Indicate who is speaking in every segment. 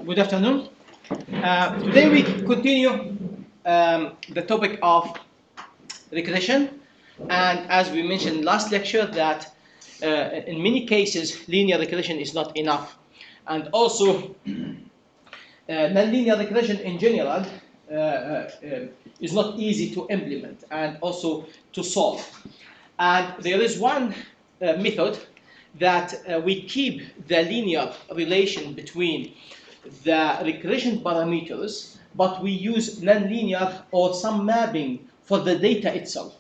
Speaker 1: Good afternoon. Today we continue the topic of regression, and as we mentioned last lecture that in many cases linear regression is not enough, and also nonlinear regression in general is not easy to implement and also to solve. And there is one method that we keep the linear relation between the regression parameters, but we use nonlinear or some mapping for the data itself.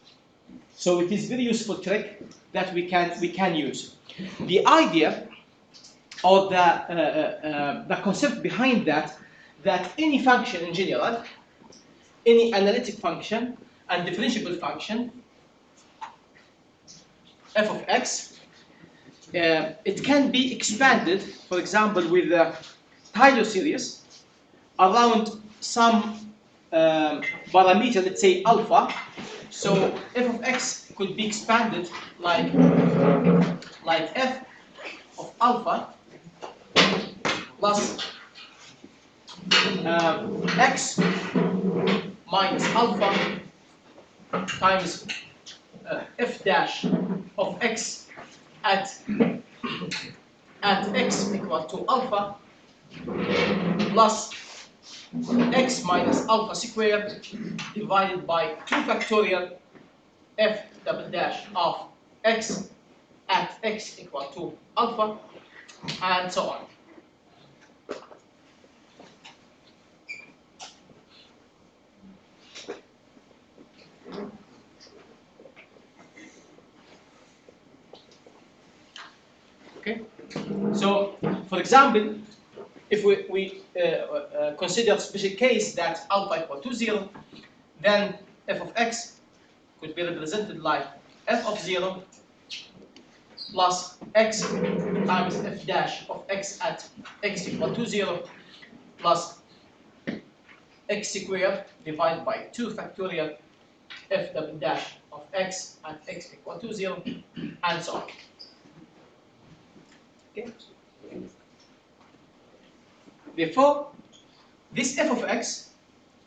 Speaker 1: So it is very useful trick that we can use. The idea or the concept behind that any function in general, any analytic function and differentiable function, f of x, it can be expanded, for example, with the Taylor series around some parameter, let's say alpha. So f of x could be expanded like f of alpha plus x minus alpha times f dash of x at x equal to alpha plus x minus alpha squared divided by 2 factorial f double dash of x at x equal to alpha, and so on. Okay, so for example, if we consider a special case that alpha equal to 0, then f of x could be represented like f of 0 plus x times f dash of x at x equal to 0 plus x squared divided by 2 factorial f double dash of x at x equal to 0, and so on. Okay. Therefore, this f of x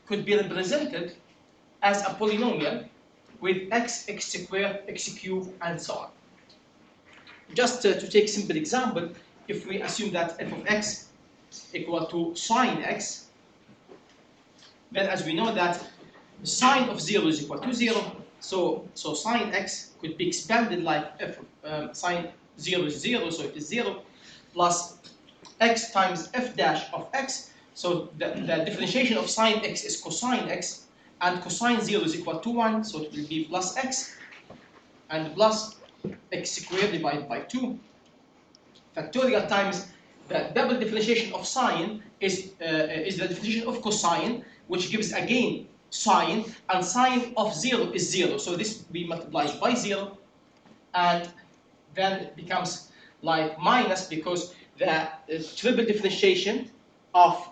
Speaker 1: could be represented as a polynomial with x squared, x cubed, and so on. Just to take a simple example, if we assume that f of x equal to sine x, then as we know that sine of 0 is equal to 0, so sine x could be expanded like f sine 0 is 0, so it is 0, plus x times f dash of x. So the differentiation of sine x is cosine x, and cosine 0 is equal to 1, so it will be plus x, and plus x squared divided by 2 factorial times the double differentiation of sine is the differentiation of cosine, which gives again sine, and sine of 0 is 0, so this we multiply by 0, and then it becomes like minus, because the triple differentiation of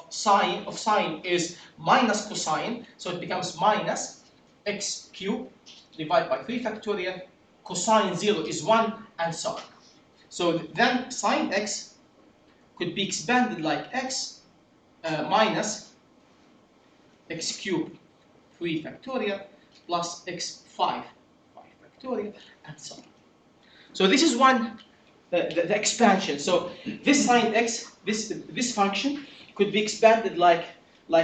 Speaker 1: sine is minus cosine, so it becomes minus x cubed divided by 3 factorial, cosine 0 is 1, and so on. So then sine x could be expanded like x minus x cubed 3 factorial plus x 5 factorial, and so on. So this is one the expansion. So this sine x, this function could be expanded like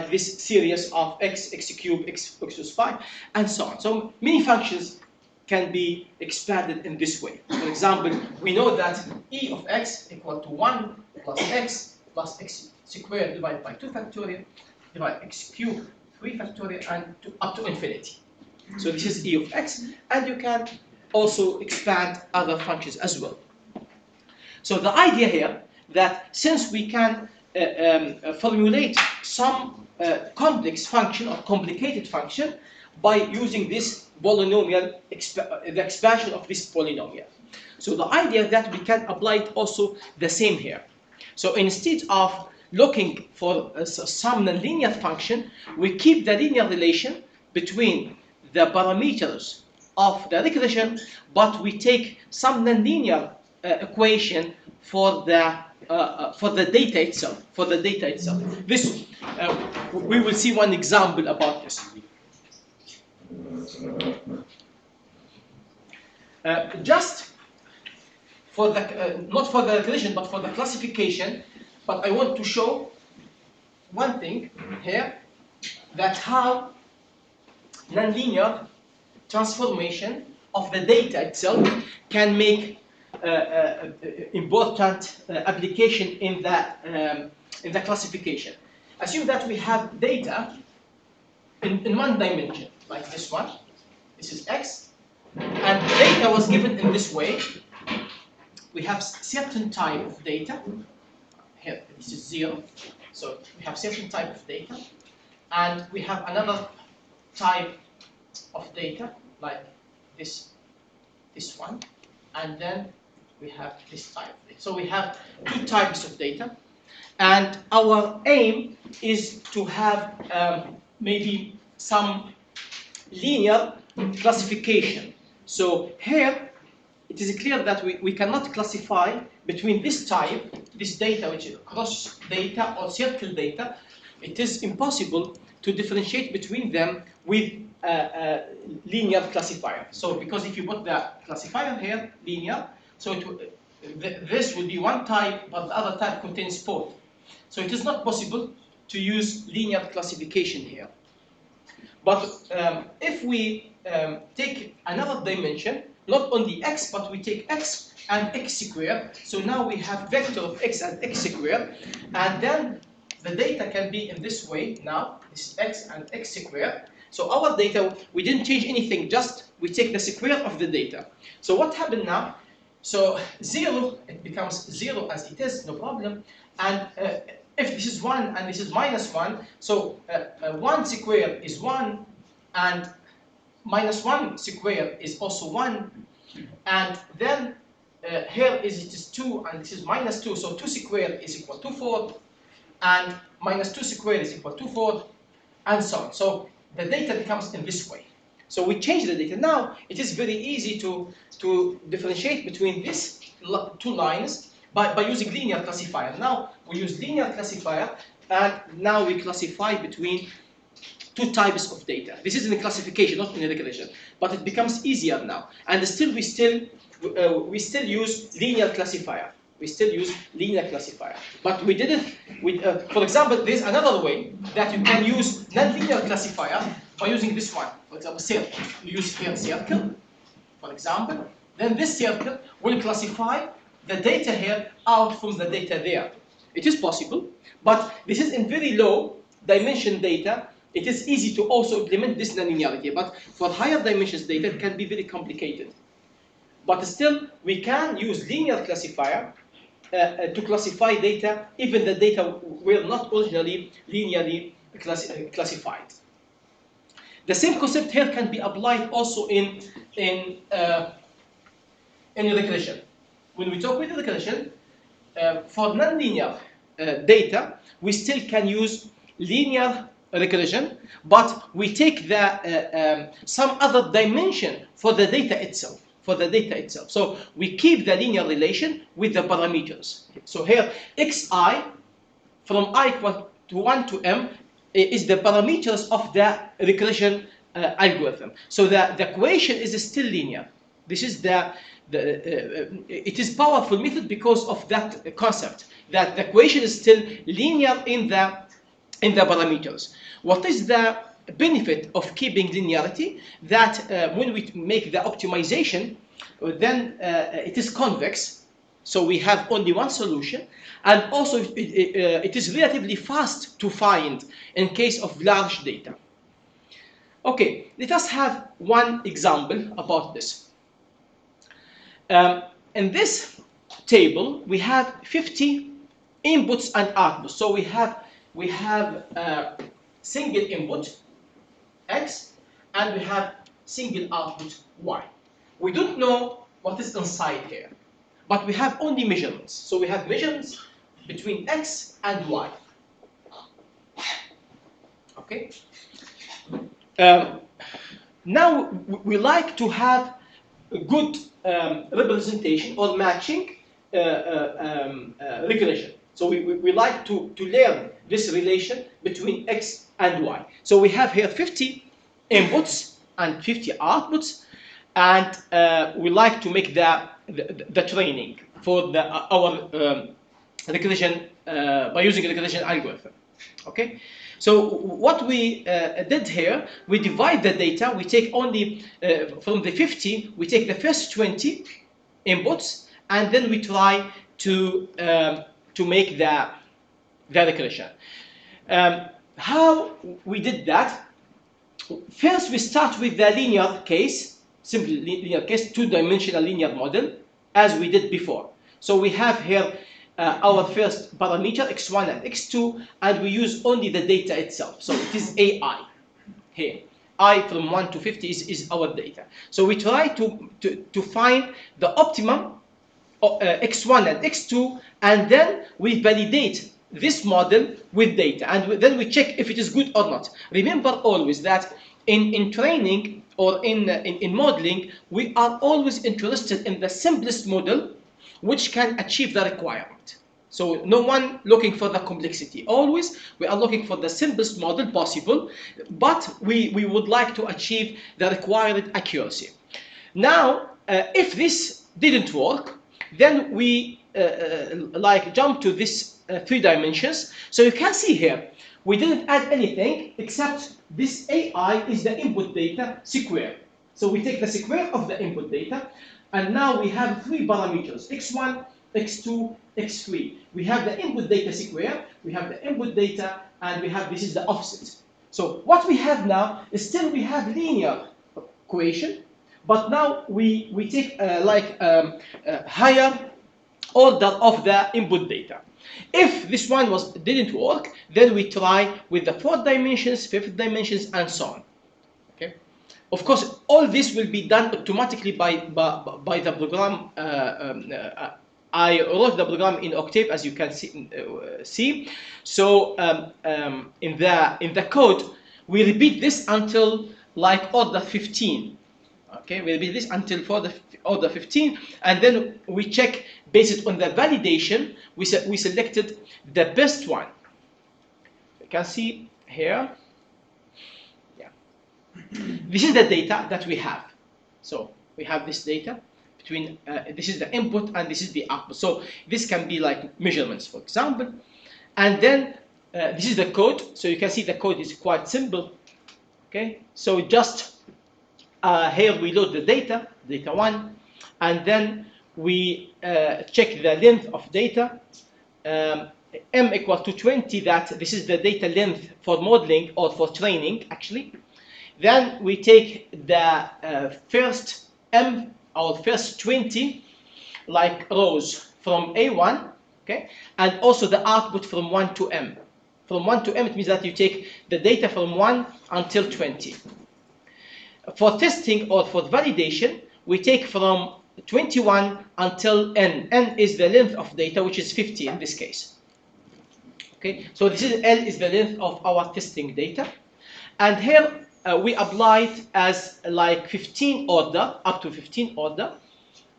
Speaker 1: this series of x cubed, x plus 5, and so on. So many functions can be expanded in this way. For example, we know that e of x equal to 1 plus x squared divided by 2 factorial divided by x cubed 3 factorial and up to infinity. So this is e of x, and you can also expand other functions as well. So the idea here that since we can formulate some complex function or complicated function by using this polynomial, the expansion of this polynomial. So the idea that we can apply it also the same here. So instead of looking for some nonlinear function, we keep the linear relation between the parameters of the regression, but we take some nonlinear equation for the for the data itself. For the data itself, this we will see one example about this. Just for the not for the regression, but for the classification. But I want to show one thing here, that how nonlinear transformation of the data itself can make important application in the classification. Assume that we have data in one dimension, like this one. This is x, and data was given in this way. We have certain type of data. Here, this is 0. So we have certain type of data, and we have another type of data, like this one, and then we have this type. So we have two types of data, and our aim is to have maybe some linear classification. So here, it is clear that we cannot classify between this type, this data, which is cross data or circle data. It is impossible to differentiate between them with a linear classifier. So because if you put the classifier here, linear, so this will be one type, but the other type contains both. So it is not possible to use linear classification here. But if we take another dimension, not only x, but we take x and x squared. So now we have vector of x and x squared, and then the data can be in this way. Now this is x and x squared. So our data, we didn't change anything, just we take the square of the data. So what happened now? So 0, it becomes 0 as it is, no problem. And if this is 1 and this is minus 1, so 1 squared is 1, and minus 1 squared is also 1. And then here it is 2, and this is minus 2. So 2 squared is equal to 4, and minus 2 squared is equal to 4, and so on. So the data becomes in this way. So we change the data. Now it is very easy to differentiate between these two lines by using linear classifier. Now we use linear classifier, and now we classify between two types of data. This is in the classification, not in the regression, but it becomes easier now. And still we still use linear classifier. We still use linear classifier, but we did it. For example, there's another way that you can use nonlinear classifier by using this one. For example, circle. You use here circle, for example. Then this circle will classify the data here out from the data there. It is possible, but this is in very low dimension data. It is easy to also implement this nonlinearity, but for higher dimensions data, it can be very complicated. But still, we can use linear classifier to classify data, even the data were not originally linearly classified. The same concept here can be applied also in regression. When we talk with regression, for nonlinear data, we still can use linear regression, but we take the some other dimension for the data itself. So we keep the linear relation with the parameters. So here, xi from I equal to 1 to m is the parameters of the regression algorithm. So the equation is still linear. This is it is powerful method because of that concept, that the equation is still linear in the parameters. What is the benefit of keeping linearity? That when we make the optimization, then it is convex, so we have only one solution, and also it is relatively fast to find in case of large data. Okay, let us have one example about this. In this table, we have 50 inputs and outputs. So we have single input x, and we have single output y. We don't know what is inside here, but we have only measurements. So we have measurements between x and y. Okay. Now we like to have a good representation or matching regression. So we like to learn this relation between x and y. So we have here 50 inputs and 50 outputs, and we like to make the training for our regression by using a regression algorithm. Okay, so what we did here, we divide the data. We take only from the 50, we take the first 20 inputs, and then we try to make the regression. How we did that? First, we start with the linear case, simply linear case, two-dimensional linear model, as we did before. So we have here our first parameter, x1 and x2, and we use only the data itself. So it is AI here. I from 1 to 50 is our data. So we try to find the optimum x1 and x2, and then we validate this model with data, and then we check if it is good or not. Remember always that in training or in modeling, we are always interested in the simplest model which can achieve the requirement. So no one looking for the complexity. Always we are looking for the simplest model possible, but we would like to achieve the required accuracy. Now, if this didn't work, then we like jump to this 3 dimensions. So you can see here, we didn't add anything except this AI is the input data square. So we take the square of the input data, and now we have 3 parameters, x1, x2, x3. We have the input data square, we have the input data, and we have, this is the offset. So what we have now is still we have linear equation, but now we take higher order of the input data. If this one didn't work, then we try with the 4th dimensions, 5th dimensions, and so on. Okay. Of course, all this will be done automatically by the program. I wrote the program in Octave, as you can see. So in the code, we repeat this until like order 15. Okay, we repeat this until for the order 15, and then we check based on the validation. We selected the best one. You can see here. Yeah, this is the data that we have. So we have this data between this is the input and this is the output. So this can be like measurements, for example, and then this is the code. So you can see the code is quite simple. Okay, so just here we load the data 1, and then we check the length of data. M equal to 20, that this is the data length for modeling or for training actually. Then we take the first M or first 20 like rows from A1, okay, and also the output from 1 to M. From 1 to M, it means that you take the data from 1 until 20. For testing or for validation, we take from 21 until N. N is the length of data, which is 50 in this case. Okay, so this is L is the length of our testing data. And here we apply it as like 15 order, up to 15 order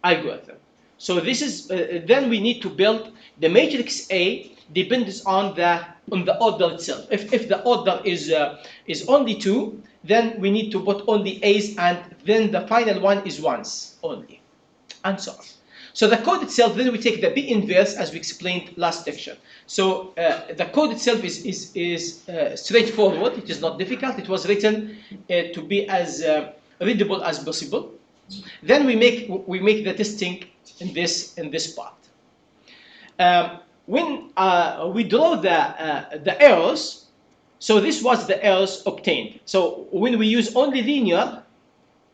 Speaker 1: algorithm. So this is, then we need to build the matrix A depends on the order itself. If the order is only 2, then we need to put only A's, and then the final one is 1s only, and so on. So the code itself, then we take the B inverse as we explained last lecture. So the code itself is straightforward. It is not difficult. It was written to be as readable as possible. Then we make the testing in this part. When we draw the errors, so this was the errors obtained. So when we use only linear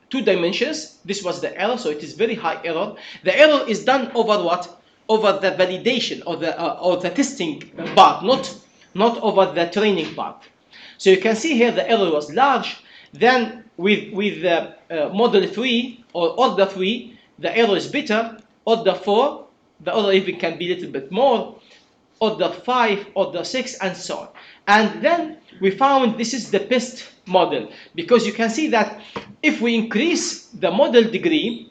Speaker 1: 2 dimensions, this was the error. So it is very high error. The error is done over what? Over the validation or the testing part, not over the training part. So you can see here the error was large. Then with the model 3 or order 3, the error is better. Order 4, the error even can be a little bit more. Order 5, order 6, and so on. And then we found this is the best model, because you can see that if we increase the model degree,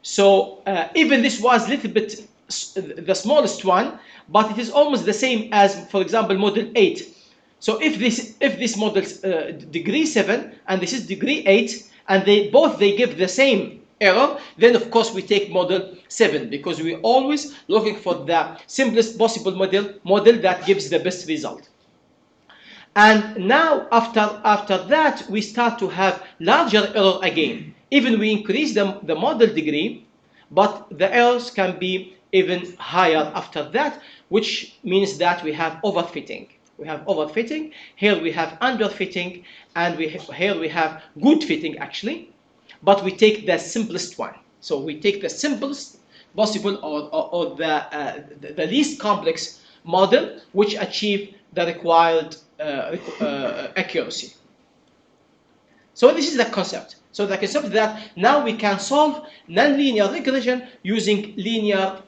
Speaker 1: so even this was a little bit the smallest one, but it is almost the same as, for example, model 8. So if this model's degree 7 and this is degree 8, and they give the same error, then of course we take model 7, because we're always looking for the simplest possible model that gives the best result. And now after that we start to have larger error again. Even we increase the model degree, but the errors can be even higher after that, which means that we have overfitting. We have overfitting. Here we have underfitting, and here we have good fitting actually, but we take the simplest one. So we take the simplest possible, or the least complex model, which achieve the required accuracy. So this is the concept. So the concept that now we can solve nonlinear regression using linear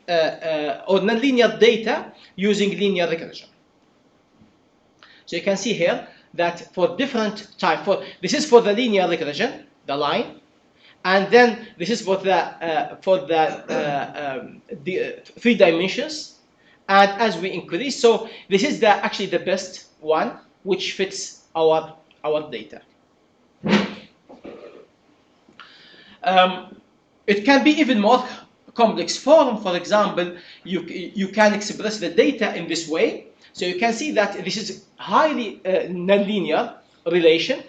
Speaker 1: or nonlinear data using linear regression. So you can see here that for different type, this is for the linear regression, the line, and then this is for the 3 dimensions. And as we increase, so this is actually the best one which fits our data. It can be even more complex form. For example, you can express the data in this way. So you can see that this is highly nonlinear relation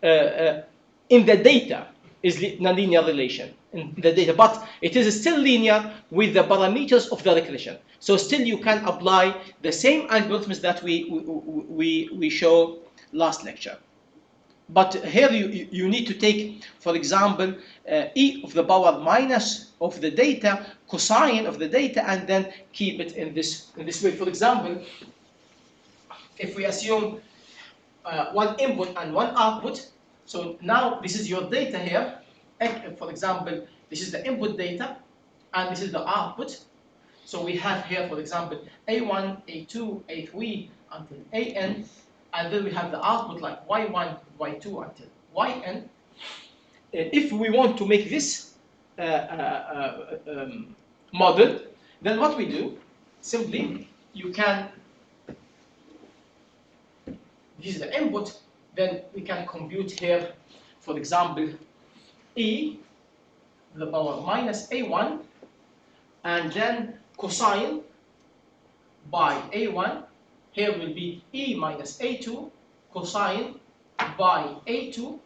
Speaker 1: in the data, is nonlinear relation in the data, but it is still linear with the parameters of the regression. So still you can apply the same algorithms that we show last lecture. But here you need to take, for example, e of the power minus of the data, cosine of the data, and then keep it in this way. For example, if we assume one input and one output, so now this is your data here. For example, this is the input data, and this is the output. So we have here, for example, A1, A2, A3 until AN, and then we have the output like Y1, Y2 until YN. If we want to make this model, then what we do, simply you can, this is the input, then we can compute here, for example, e to the power minus A1, and then cosine by A1. Here will be e minus A2, cosine by A2,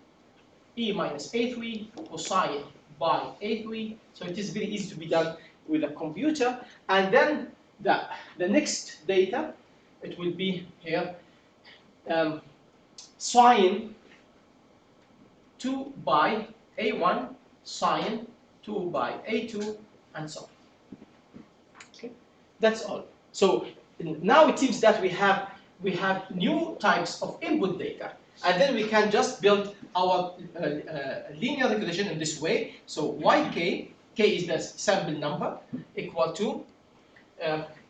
Speaker 1: e minus A3, cosine by A3. So it is very easy to be done with a computer. And then the next data, it will be here sine 2 by A1, sine 2 by A2, and so on. Okay, that's all. So now it seems that we have new types of input data, and then we can just build our linear regression in this way. So yk, k is the sample number, equal to,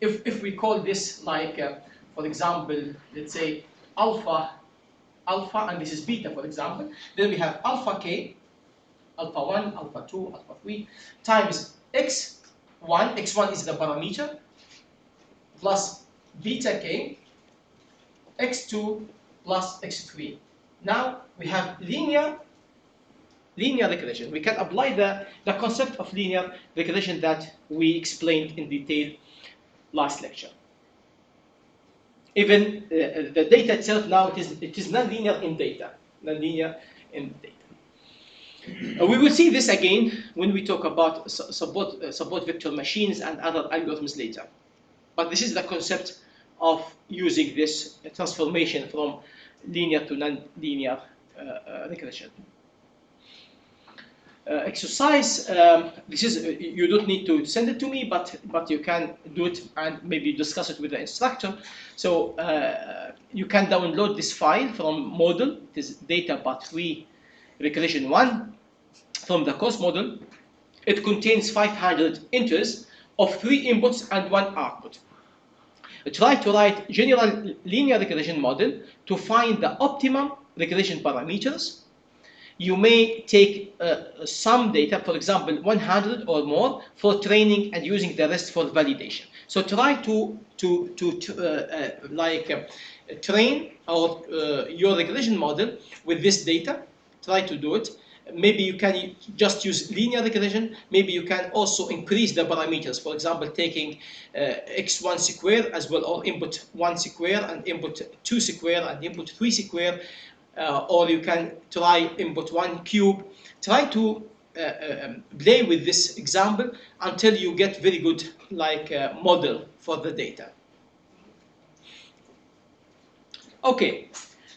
Speaker 1: if we call this like, for example, let's say alpha, and this is beta, for example, then we have alpha k, alpha 1, alpha 2, alpha 3, times x1, x1 is the parameter, plus beta k, x2 plus x3. Now we have linear regression. We can apply the concept of linear regression that we explained in detail last lecture. Even the data itself now, it is nonlinear in data. Nonlinear in data. We will see this again when we talk about support vector machines and other algorithms later. But this is the concept of using this transformation from linear to non-linear regression. Exercise, this is, you don't need to send it to me, but you can do it and maybe discuss it with the instructor. So you can download this file from model. It is data part 3 regression 1 from the course model. It contains 500 entries of 3 inputs and 1 output. Try to write general linear regression model to find the optimum regression parameters. you may take some data, for example, 100 or more for training and using the rest for validation. So try to train or your regression model with this data. Try to do it. Maybe you can just use linear regression. Maybe you can also increase the parameters. For example, taking x1 square as well, or input 1 square and input 2 square and input 3 square. Or you can try input 1 cube. Try to play with this example until you get very good model for the data. Okay,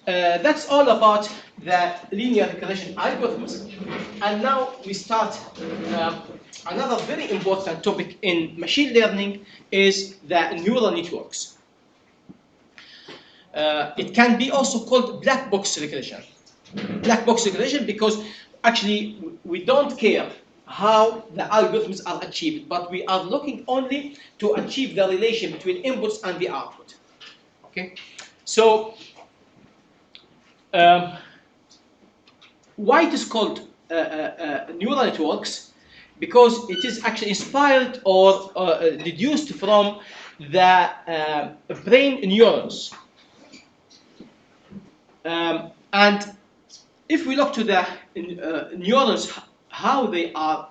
Speaker 1: that's all about the linear regression algorithms. And now we start another very important topic in machine learning is the neural networks. It can be also called black box regression. Black box regression because actually we don't care how the algorithms are achieved, but we are looking only to achieve the relation between inputs and the output. Okay, so why it is called neural networks? Because it is actually inspired or deduced from the brain neurons. And if we look to the neurons, how they are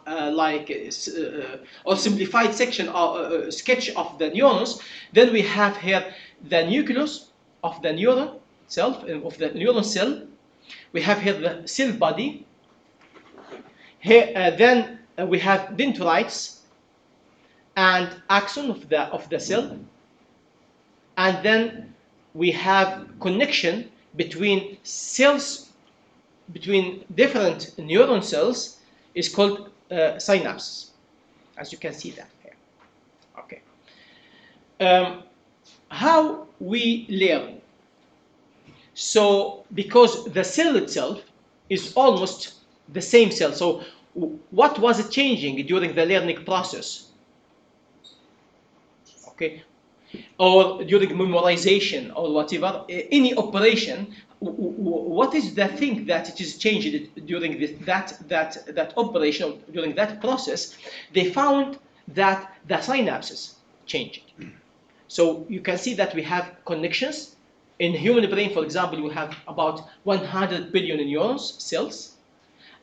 Speaker 1: or simplified section or sketch of the neurons, then we have here the nucleus of the neuron itself, of the neuron cell. We have here the cell body. Here, then we have dendrites and axon of the cell, and then we have connection between cells, between different neuron cells, is called synapses, as you can see that here. Okay. How we learn? So, because the cell itself is almost the same cell, so what was it changing during the learning process? Okay, or during memorization or whatever, any operation, what is the thing that it is changed during that operation, during that process? They found that the synapses changed. So you can see that we have connections. In human brain, for example, we have about 100 billion neurons, cells,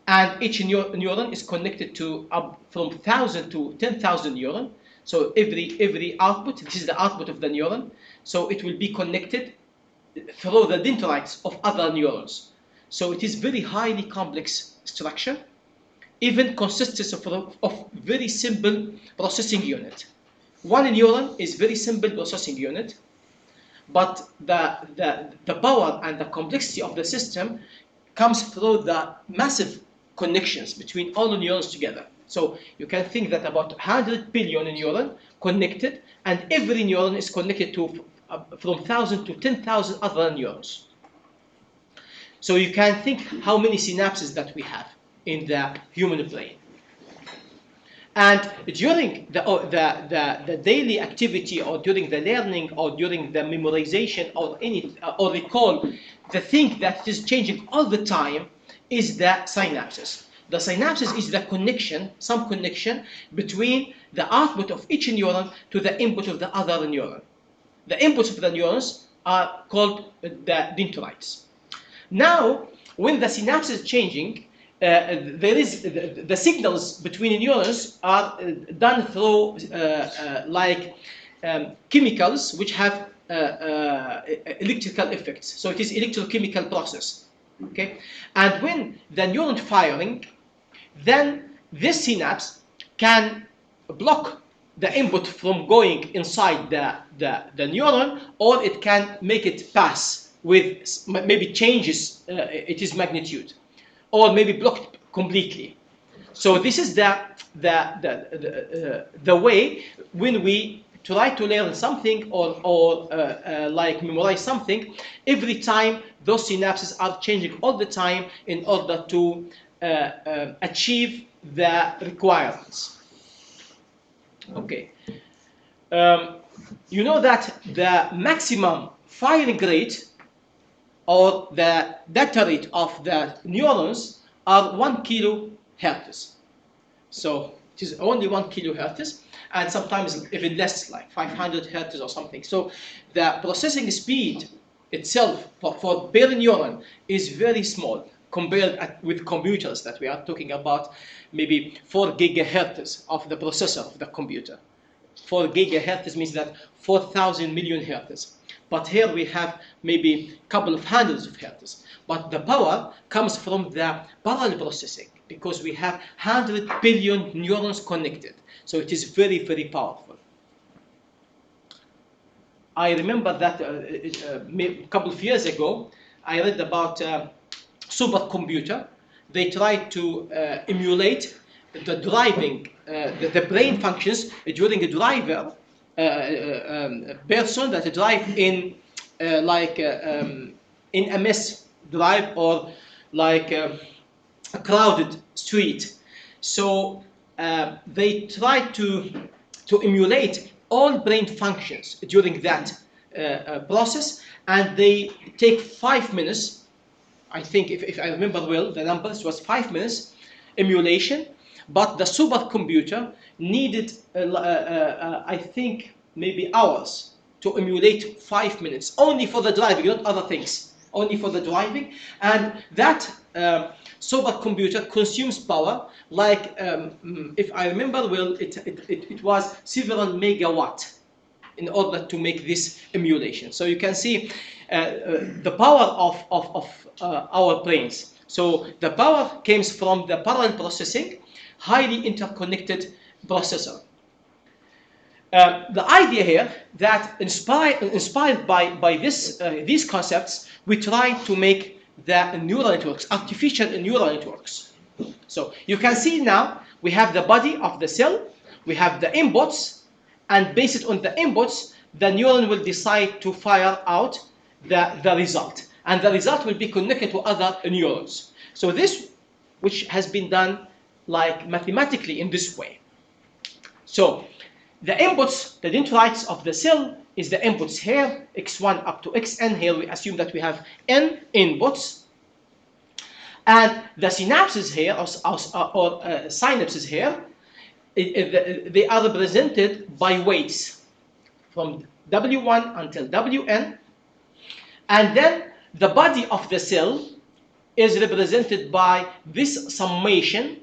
Speaker 1: and each neuron is connected to from 1,000 to 10,000 neurons. So every output, this is the output of the neuron, so it will be connected through the dendrites of other neurons. So it is very highly complex structure, even consists of very simple processing unit. One neuron is very simple processing unit, but the power and the complexity of the system comes through the massive connections between all the neurons together. So you can think that about 100 billion neurons connected, and every neuron is connected to from 1,000 to 10,000 other neurons. So you can think how many synapses that we have in the human brain. And during the daily activity, or during the learning, or during the memorization, or recall, the thing that is changing all the time is the synapses. The synapses is the connection, some connection between the output of each neuron to the input of the other neuron. The inputs of the neurons are called the dendrites. Now, when the synapse is changing, there is the signals between neurons are done through chemicals which have electrical effects. So it is electrochemical process. Okay, and when the neuron firing, then this synapse can block the input from going inside the neuron, or it can make it pass with maybe changes its magnitude, or maybe blocked completely. So this is the way when we try to learn something or memorize something, every time those synapses are changing all the time in order to achieve the requirements. Okay. You know that the maximum firing rate or the data rate of the neurons are 1 kilohertz. So it is only 1 kilohertz, and sometimes even less, like 500 hertz or something. So the processing speed itself for per neuron is very small compared with computers that we are talking about, maybe 4 gigahertz of the processor of the computer. 4 gigahertz means that 4,000 million hertz. But here we have maybe a couple of hundreds of hertz. But the power comes from the parallel processing, because we have 100 billion neurons connected. So it is very, very powerful. I remember that a couple of years ago, I read about a supercomputer. They tried to emulate the driving, the brain functions during a driver, person that drive in in a mess drive, or like a crowded street. So they try to emulate all brain functions during that process, and they take 5 minutes. I think, if I remember well, the numbers was 5 minutes emulation, but the supercomputer needed, I think, maybe hours to emulate 5 minutes, only for the driving, not other things, only for the driving. And that supercomputer consumes power, like, if I remember well, it was several megawatt in order to make this emulation. So you can see the power of our brains. So the power comes from the parallel processing, highly interconnected processor. The idea here that inspired by these concepts, we try to make the neural networks, artificial neural networks. So you can see now we have the body of the cell, we have the inputs, and based on the inputs, the neuron will decide to fire out the result. And the result will be connected to other neurons. So this, which has been done like mathematically in this way. So the inputs, the dendrites of the cell, is the inputs here, x1 up to xn. Here we assume that we have n inputs. And the synapses here, or synapses here, they are represented by weights from W1 until Wn. And then the body of the cell is represented by this summation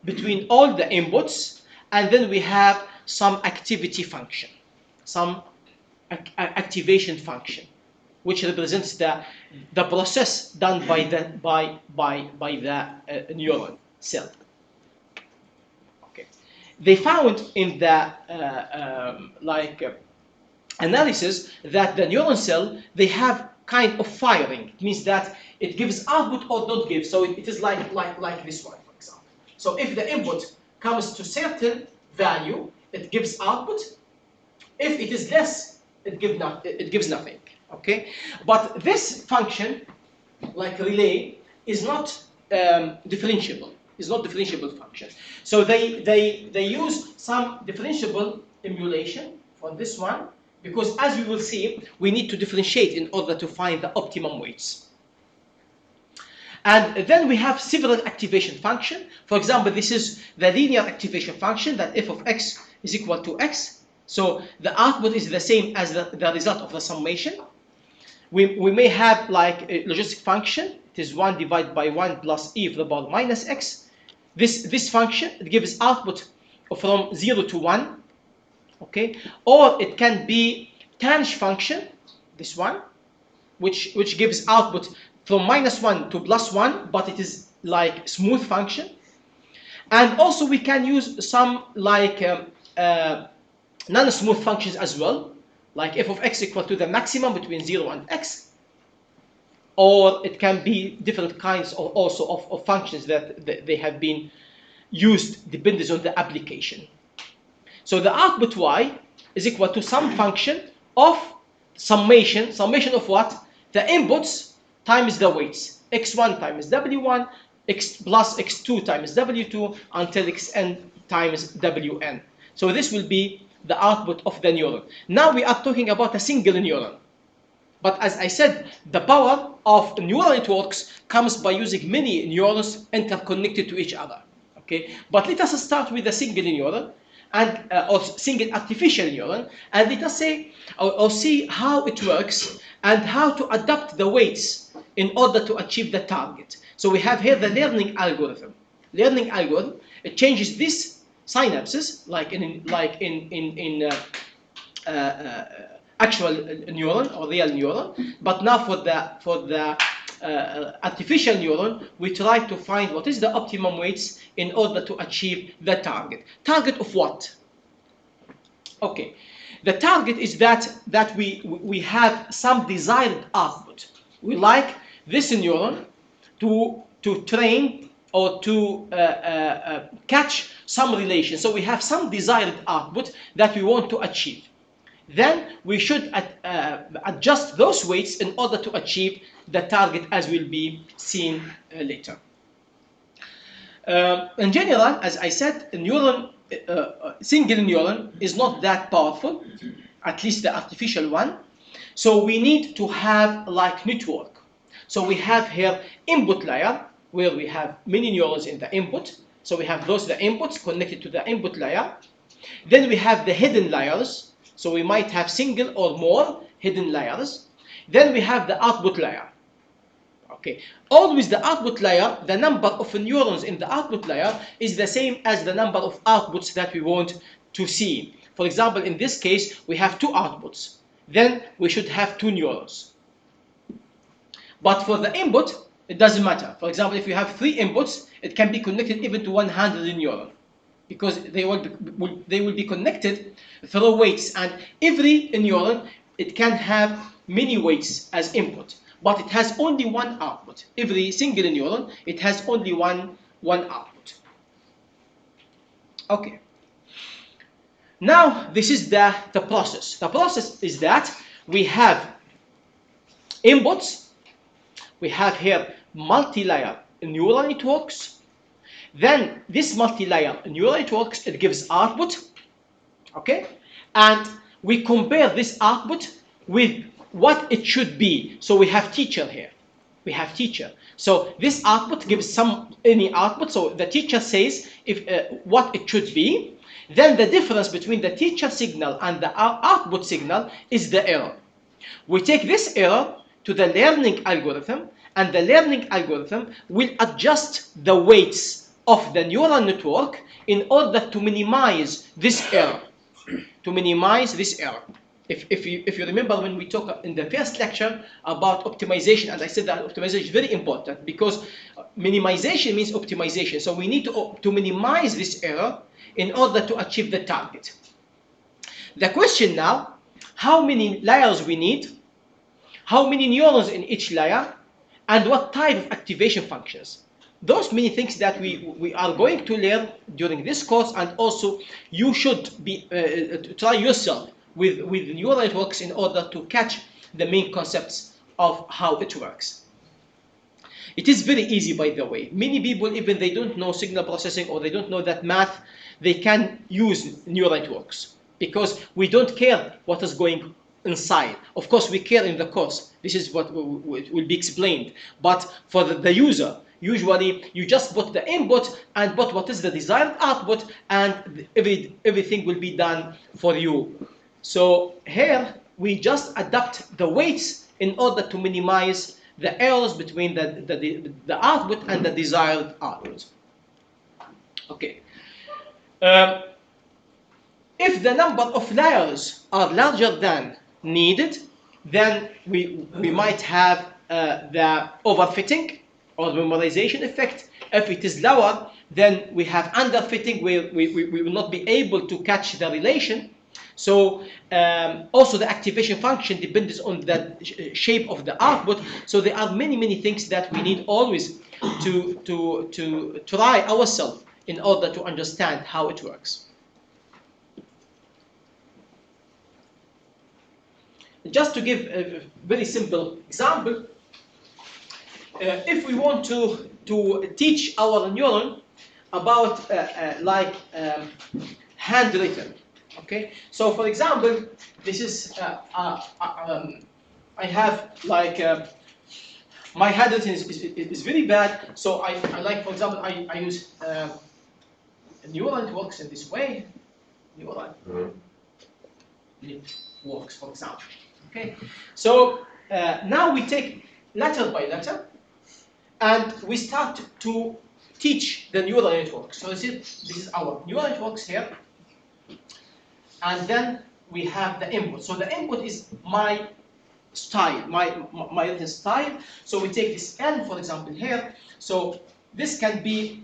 Speaker 1: between all the inputs. And then we have some activity function, some activation function, which represents the process done by the neuron cell. Okay. They found in the analysis that the neuron cell, they have kind of firing. It means that it gives output or don't give. So it is like this one, for example. So if the input comes to certain value, it gives output. If it is less, it gives nothing. Okay, but this function, like relay, is not differentiable. It's not differentiable function. So they use some differentiable emulation for this one, because as we will see, we need to differentiate in order to find the optimum weights. And then we have several activation function. For example, this is the linear activation function, that f of x is equal to x. So the output is the same as the result of the summation. We may have like a logistic function. It is 1 divided by 1 plus e to the power minus x. This function, it gives output from 0 to 1. Okay, or it can be tanh function, this one, which gives output from -1 to +1, but it is like smooth function. And also we can use some like non-smooth functions as well, like f of x equal to the maximum between 0 and x. Or it can be different kinds of functions that they have been used depending on the application. So the output y is equal to some function of summation of what? The inputs times the weights. x1 times w1, x plus x2 times w2, until xn times wn. So this will be the output of the neuron. Now we are talking about a single neuron. But as I said, the power of neural networks comes by using many neurons interconnected to each other. Okay, but let us start with a single neuron and or single artificial neuron, and let us say or see how it works and how to adapt the weights in order to achieve the target. So we have here the learning algorithm. Learning algorithm, it changes these synapses like in actual neuron or real neuron, but now for the artificial neuron, we try to find what is the optimum weights in order to achieve the target. Target of what? Okay, the target is that we have some desired output. We like this neuron to train or to catch some relation. So we have some desired output that we want to achieve. Then we should adjust those weights in order to achieve the target, as will be seen later. In general, as I said, a neuron, single neuron is not that powerful, at least the artificial one. So we need to have like network. So we have here input layer, where we have many neurons in the input. So we have those the inputs connected to the input layer. Then we have the hidden layers. So we might have single or more hidden layers. Then we have the output layer. Okay, always the output layer, the number of neurons in the output layer is the same as the number of outputs that we want to see. For example, in this case, we have 2 outputs. Then we should have 2 neurons. But for the input, it doesn't matter. For example, if you have 3 inputs, it can be connected even to 100 neurons, because they will be connected through weights, and every neuron, it can have many weights as input, but it has only one output. Every single neuron, it has only one output. Okay. Now this is the process. The process is that we have inputs, we have here multi-layer neural networks. Then this multi-layer neural networks, it gives output, okay? And we compare this output with what it should be. So we have teacher here. We have teacher. So this output gives any output. So the teacher says what it should be. Then the difference between the teacher signal and the output signal is the error. We take this error to the learning algorithm, and the learning algorithm will adjust the weights of the neural network in order to minimize this error. To minimize this error. If you remember when we talked in the first lecture about optimization, and I said that optimization is very important because minimization means optimization. So we need to minimize this error in order to achieve the target. The question now, how many layers we need, how many neurons in each layer, and what type of activation functions. Those many things that we are going to learn during this course, and also you should be try yourself with neural networks in order to catch the main concepts of how it works. It is very easy, by the way. Many people, even they don't know signal processing or they don't know that math, they can use neural networks because we don't care what is going inside. Of course, we care in the course. This is what will be explained. But for the user, usually you just put the input and put what is the desired output, and everything will be done for you. So here we just adapt the weights in order to minimize the errors between the output and the desired output. Okay. If the number of layers are larger than needed, then we might have the overfitting or memorization effect. If it is lower, then we have underfitting, where we will not be able to catch the relation. So also the activation function depends on the shape of the output. So there are many things that we need always to try ourselves in order to understand how it works. Just to give a very simple example, if we want to teach our neuron about handwritten, okay? So for example, this is I have like my handwriting is very bad, so I like, for example, I use neural networks in this way. Neural networks, for example. Okay, so now we take letter by letter, and we start to teach the neural network. So this is our neural networks here, and then we have the input. So the input is my style, my written style. So we take this N, for example, here. So this can be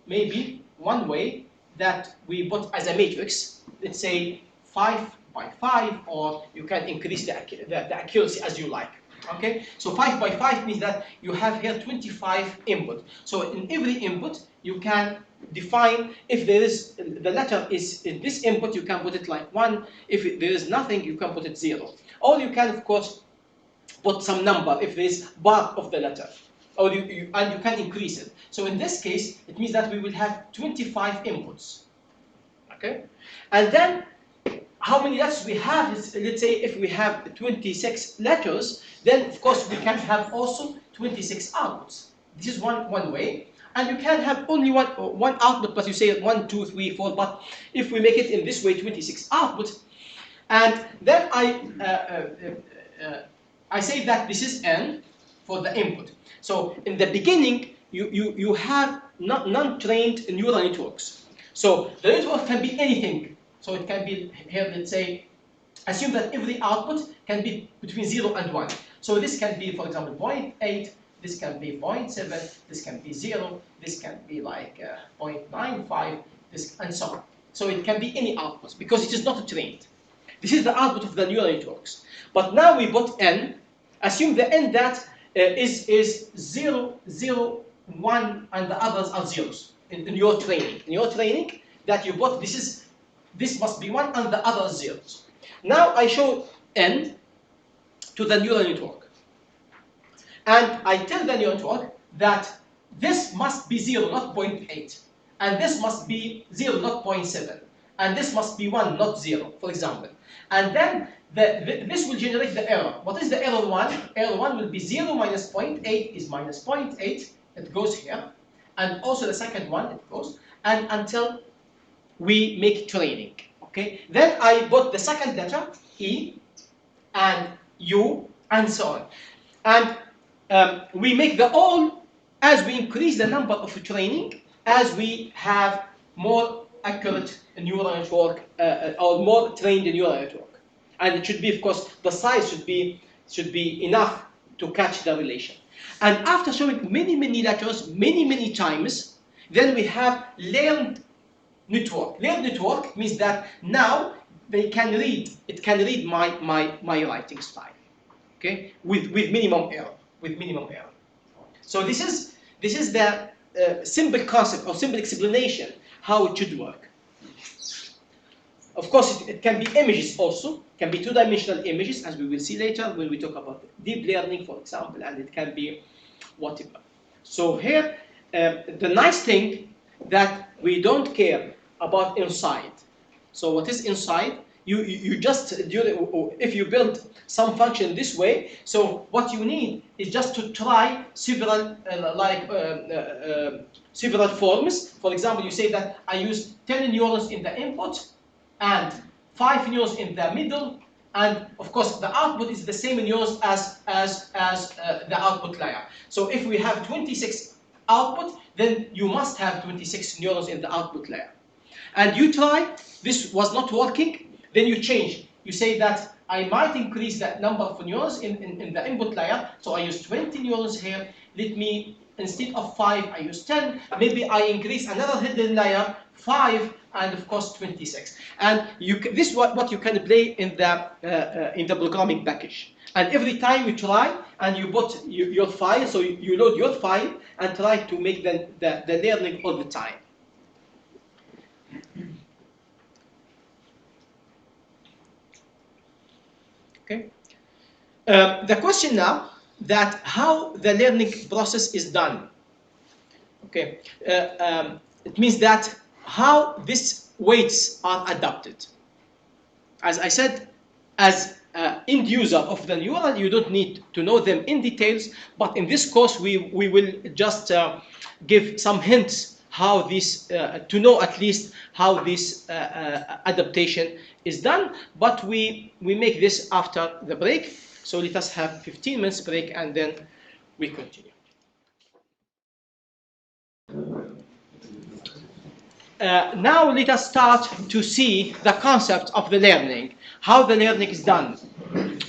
Speaker 1: maybe one way that we put as a matrix. Let's say 5 by 5, or you can increase the accuracy as you like. Okay, so 5 by 5 means that you have here 25 input. So in every input, you can define if there is the letter is in this input, you can put it like 1. If there is nothing, you can put it 0. Or you can, of course, put some number if there is part of the letter, or and you can increase it. So in this case, it means that we will have 25 inputs. Okay, and then how many letters we have is, let's say if we have 26 letters, then of course we can have also 26 outputs. This is one way. And you can have only one output, but you say 1, 2, 3, 4. But if we make it in this way, 26 outputs, and then I say that this is N for the input. So in the beginning, you have non-trained neural networks. So the network can be anything. So it can be here, let's say, assume that every output can be between 0 and 1. So this can be, for example, 0.8, this can be 0.7, this can be 0, this can be like 0.95, this, and so on. So it can be any output because it is not trained. This is the output of the neural networks. But now we put N, assume the N that is 0, 0, 1, and the others are zeros in your training. In your training that you put, this must be 1 and the other zeros. Now I show N to the neural network. And I tell the neural network that this must be 0, not 0.8. And this must be 0, not 0.7. And this must be 1, not 0, for example. And then this will generate the error. What is the error 1? Error 1 will be 0 minus 0.8 is minus 0.8. It goes here. And also the second one, it goes. And until we make training. Okay. Then I put the second letter, E, and U, and so on. And we make the all as we increase the number of training, as we have more accurate neural network or more trained neural network. And it should be, of course, the size should be enough to catch the relation. And after showing many letters, many times, then we have learned network. Learned network means that now they can read. It can read my writing style. Okay, with minimum error. With minimum error. So this is the simple concept or simple explanation how it should work. Of course, it can be images also. It can be two-dimensional images, as we will see later when we talk about deep learning, for example, and it can be whatever. So here, the nice thing that we don't care about inside. So what is inside? You just, if you build some function this way, so what you need is just to try several several forms. For example, you say that I use 10 neurons in the input and 5 neurons in the middle, and of course the output is the same neurons as the output layer. So if we have 26 output, then you must have 26 neurons in the output layer. And you try, this was not working, then you change. You say that I might increase that number of neurons in the input layer, so I use 20 neurons here. Let me, instead of 5, I use 10. Maybe I increase another hidden layer, 5, and of course 26. And this is what you can play in the programming package. And every time you try and you put your file, so you load your file and try to make the learning all the time. Okay. The question now that how the learning process is done. Okay. It means that how these weights are adapted. As I said, as inducer of the neuron. You don't need to know them in details, but in this course we will just give some hints how this, to know at least how this adaptation is done. But we make this after the break. So let us have 15 minutes break and then we continue. Now let us start to see the concept of the learning, how the learning is done.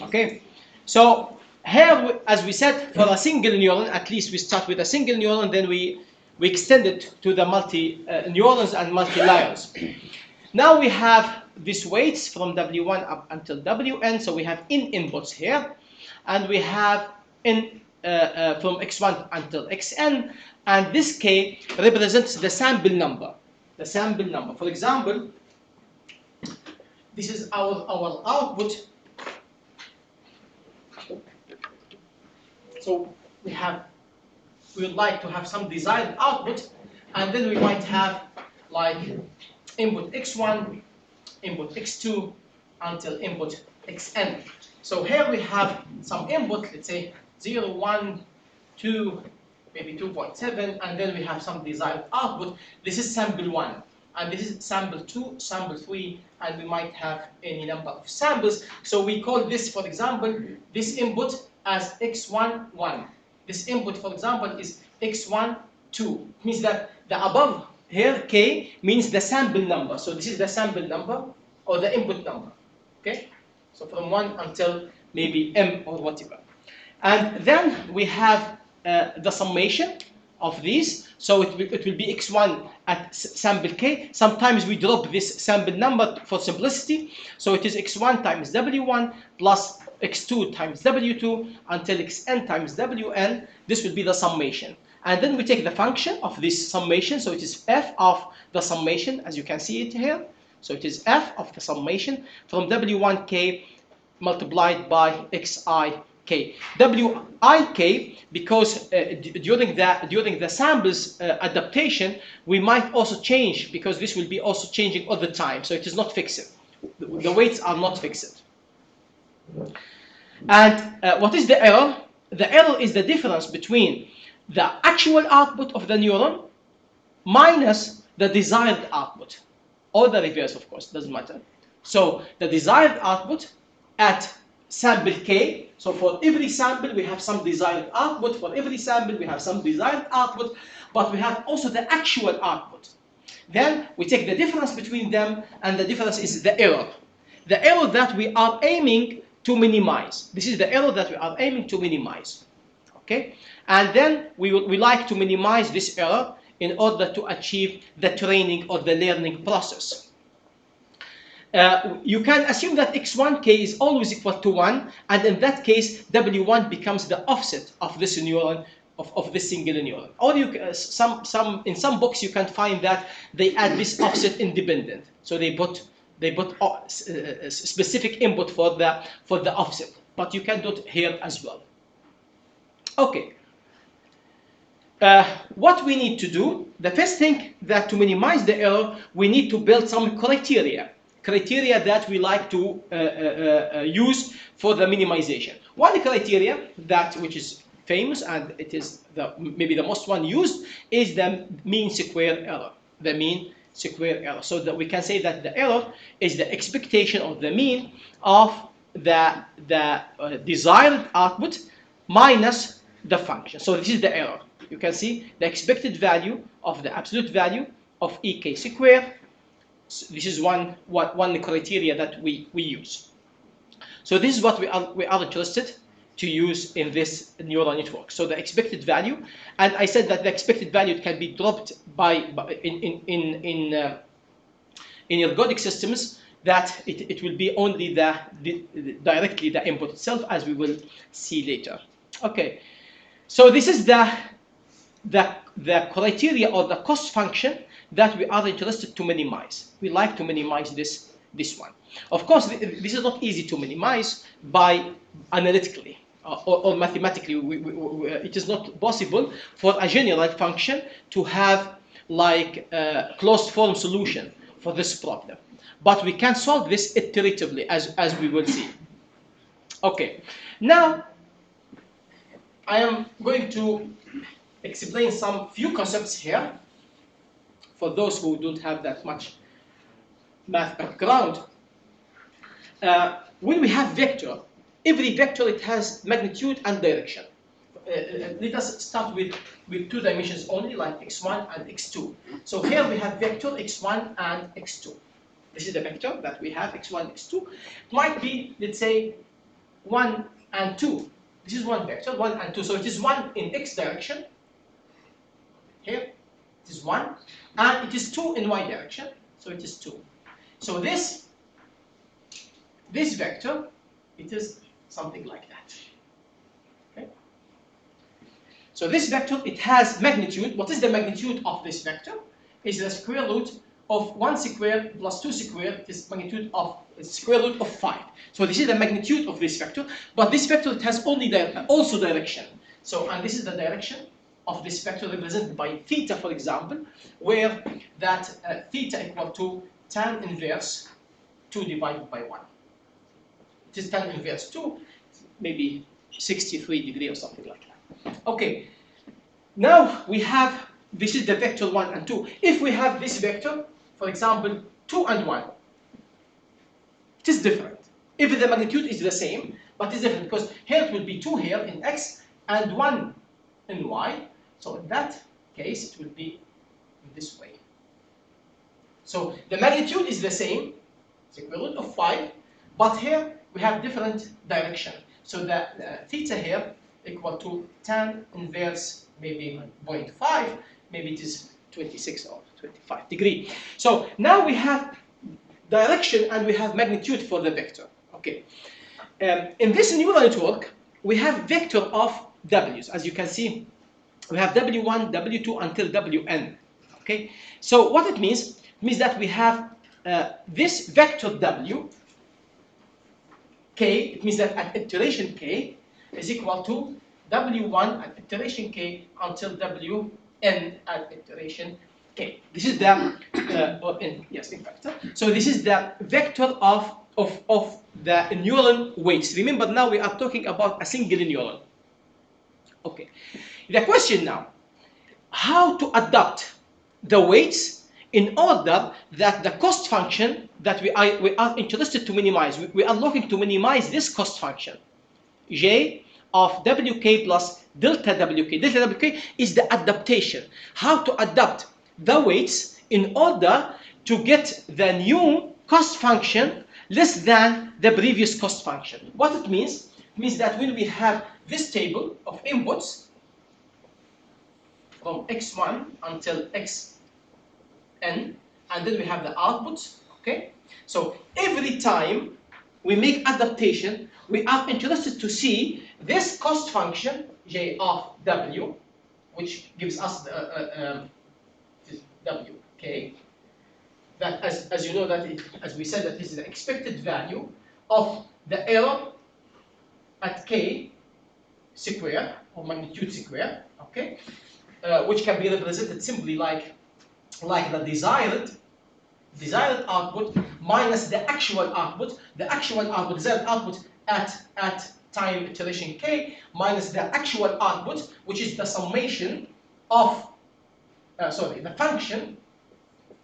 Speaker 1: Okay, so here, as we said, for a single neuron, at least we start with a single neuron, then we extend it to the multi neurons and multi-layers. Now we have these weights from W1 up until Wn, so we have inputs here, and we have from x1 until xn, and this k represents the sample number. The sample number. For example, this is our output. So we would like to have some desired output, and then we might have like input x1, input x2, until input xn. So here we have some input, let's say 0, 1, 2, maybe 2.7, and then we have some desired output. This is sample 1, and this is sample 2, sample 3, and we might have any number of samples. So we call this, for example, this input as x1, 1. This input, for example, is x1, 2. It means that the above here, k, means the sample number. So this is the sample number, or the input number, okay? So from 1 until maybe m or whatever. And then we have the summation of these. So it will be x1 at sample k. Sometimes we drop this sample number for simplicity. So it is x1 times w1 plus x2 times w2 until xn times wn. This will be the summation. And then we take the function of this summation. So it is f of the summation, as you can see it here. So it is f of the summation from w1k multiplied by xi k. Wik, because during the samples adaptation, we might also change, because this will be also changing all the time. So it is not fixed. The weights are not fixed. And what is the error? The error is the difference between the actual output of the neuron minus the desired output, or the reverse, of course, doesn't matter. So the desired output at sample k. So for every sample we have some desired output. For every sample we have some desired output, but we have also the actual output. Then we take the difference between them, and the difference is the error. The error that we are aiming to minimize. This is the error that we are aiming to minimize. Okay? And then we like to minimize this error in order to achieve the training or the learning process. You can assume that x1k is always equal to 1, and in that case, w1 becomes the offset of this neuron, of this single neuron. Or you, in some books you can find that they add this offset independent. So they put specific input for the offset, but you can do it here as well. Okay. What we need to do, the first thing that to minimize the error, we need to build some criteria that we like to use for the minimization. One criteria which is famous, and it is maybe the most one used, is the mean square error. The mean square error. So that we can say that the error is the expectation of the mean of the desired output minus the function. So this is the error. You can see the expected value of the absolute value of ek squared. This is one criteria that we use. So this is what we are interested to use in this neural network. So the expected value, and I said that the expected value can be dropped in ergodic systems, that it will be only directly the input itself, as we will see later. Okay, so this is the criteria or the cost function that we are interested to minimize. We like to minimize this one. Of course, this is not easy to minimize by analytically or mathematically. It is not possible for a general function to have like a closed form solution for this problem. But we can solve this iteratively, as we will see. Okay, now I am going to explain some few concepts here for those who don't have that much math background. When we have vector, every vector it has magnitude and direction. Let us start with two dimensions only, like x1 and x2. So here we have vector x1 and x2. This is the vector that we have, x1, x2. It might be, let's say, 1 and 2. This is one vector, 1 and 2. So it is 1 in x direction. Here, it is 1. And it is 2 in y direction. So it is 2. So this vector, it is something like that. Okay? So this vector, it has magnitude. What is the magnitude of this vector? Is the square root of 1 squared plus 2 squared is magnitude of square root of 5. So this is the magnitude of this vector, but this vector it has only also direction. So, and this is the direction of this vector represented by theta, for example, where that theta equal to tan inverse 2 divided by 1. It is tan inverse 2, maybe 63 degrees or something like that. Okay, now we have, this is the vector 1 and 2. If we have this vector, for example, 2 and 1, it is different. If the magnitude is the same, but it's different because here it will be 2 here in x and 1 in y. So in that case, it will be in this way. So the magnitude is the same, square root of 5, but here we have different direction. So the theta here equal to tan inverse maybe 0.5, maybe it is 26 or 25 degree. So now we have direction and we have magnitude for the vector. Okay. In this neural network, we have vector of w's. As you can see, we have w1, w2 until wn. Okay. So what it means that we have this vector w, k. It means that at iteration k is equal to w1 at iteration k until wn at iteration k. This is the in vector. So this is the vector of the neuron weights. Remember, now we are talking about a single neuron. Okay. The question now, how to adapt the weights in order that the cost function that we are interested to minimize, we are looking to minimize this cost function, j of wk plus delta wk. Delta wk is the adaptation. How to adapt the weights in order to get the new cost function less than the previous cost function. What it means? It means that when we have this table of inputs from x1 until xn, and then we have the outputs, okay? So every time we make adaptation, we are interested to see this cost function, j of w, which gives us the wk, that as you know, that as we said, that this is the expected value of the error at k square, or magnitude square, okay, which can be represented simply like the desired output minus the actual output. The actual output, desired output at time iteration k minus the actual output, which is the summation of the function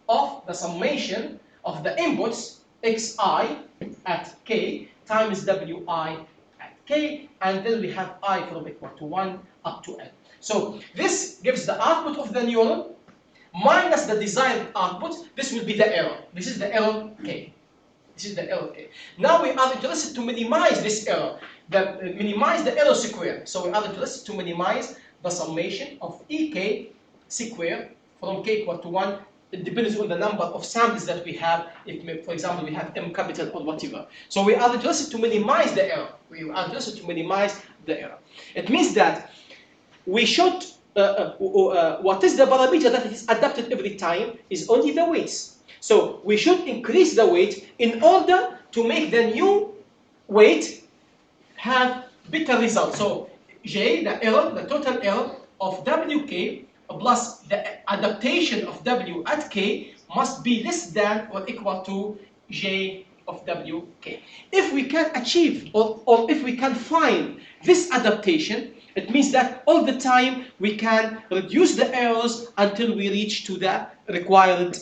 Speaker 1: of the summation of the inputs xi at k times wi at k, and then we have I from equal to 1 up to n. So this gives the output of the neuron minus the desired output. This will be the error. This is the error k. This is the error k. Now we are interested to minimize this error, minimize the error square. So we are interested to minimize the summation of ek square from k equal to 1. It depends on the number of samples that we have. If, for example, we have m capital or whatever. So we are interested to minimize the error. We are interested to minimize the error. It means that we should, what is the parameter that is adapted every time is only the weights. So we should increase the weight in order to make the new weight have better results. So J, the error, the total error of WK plus the adaptation of W at K must be less than or equal to JK. of WK. If we can achieve or if we can find this adaptation, it means that all the time we can reduce the errors until we reach to the required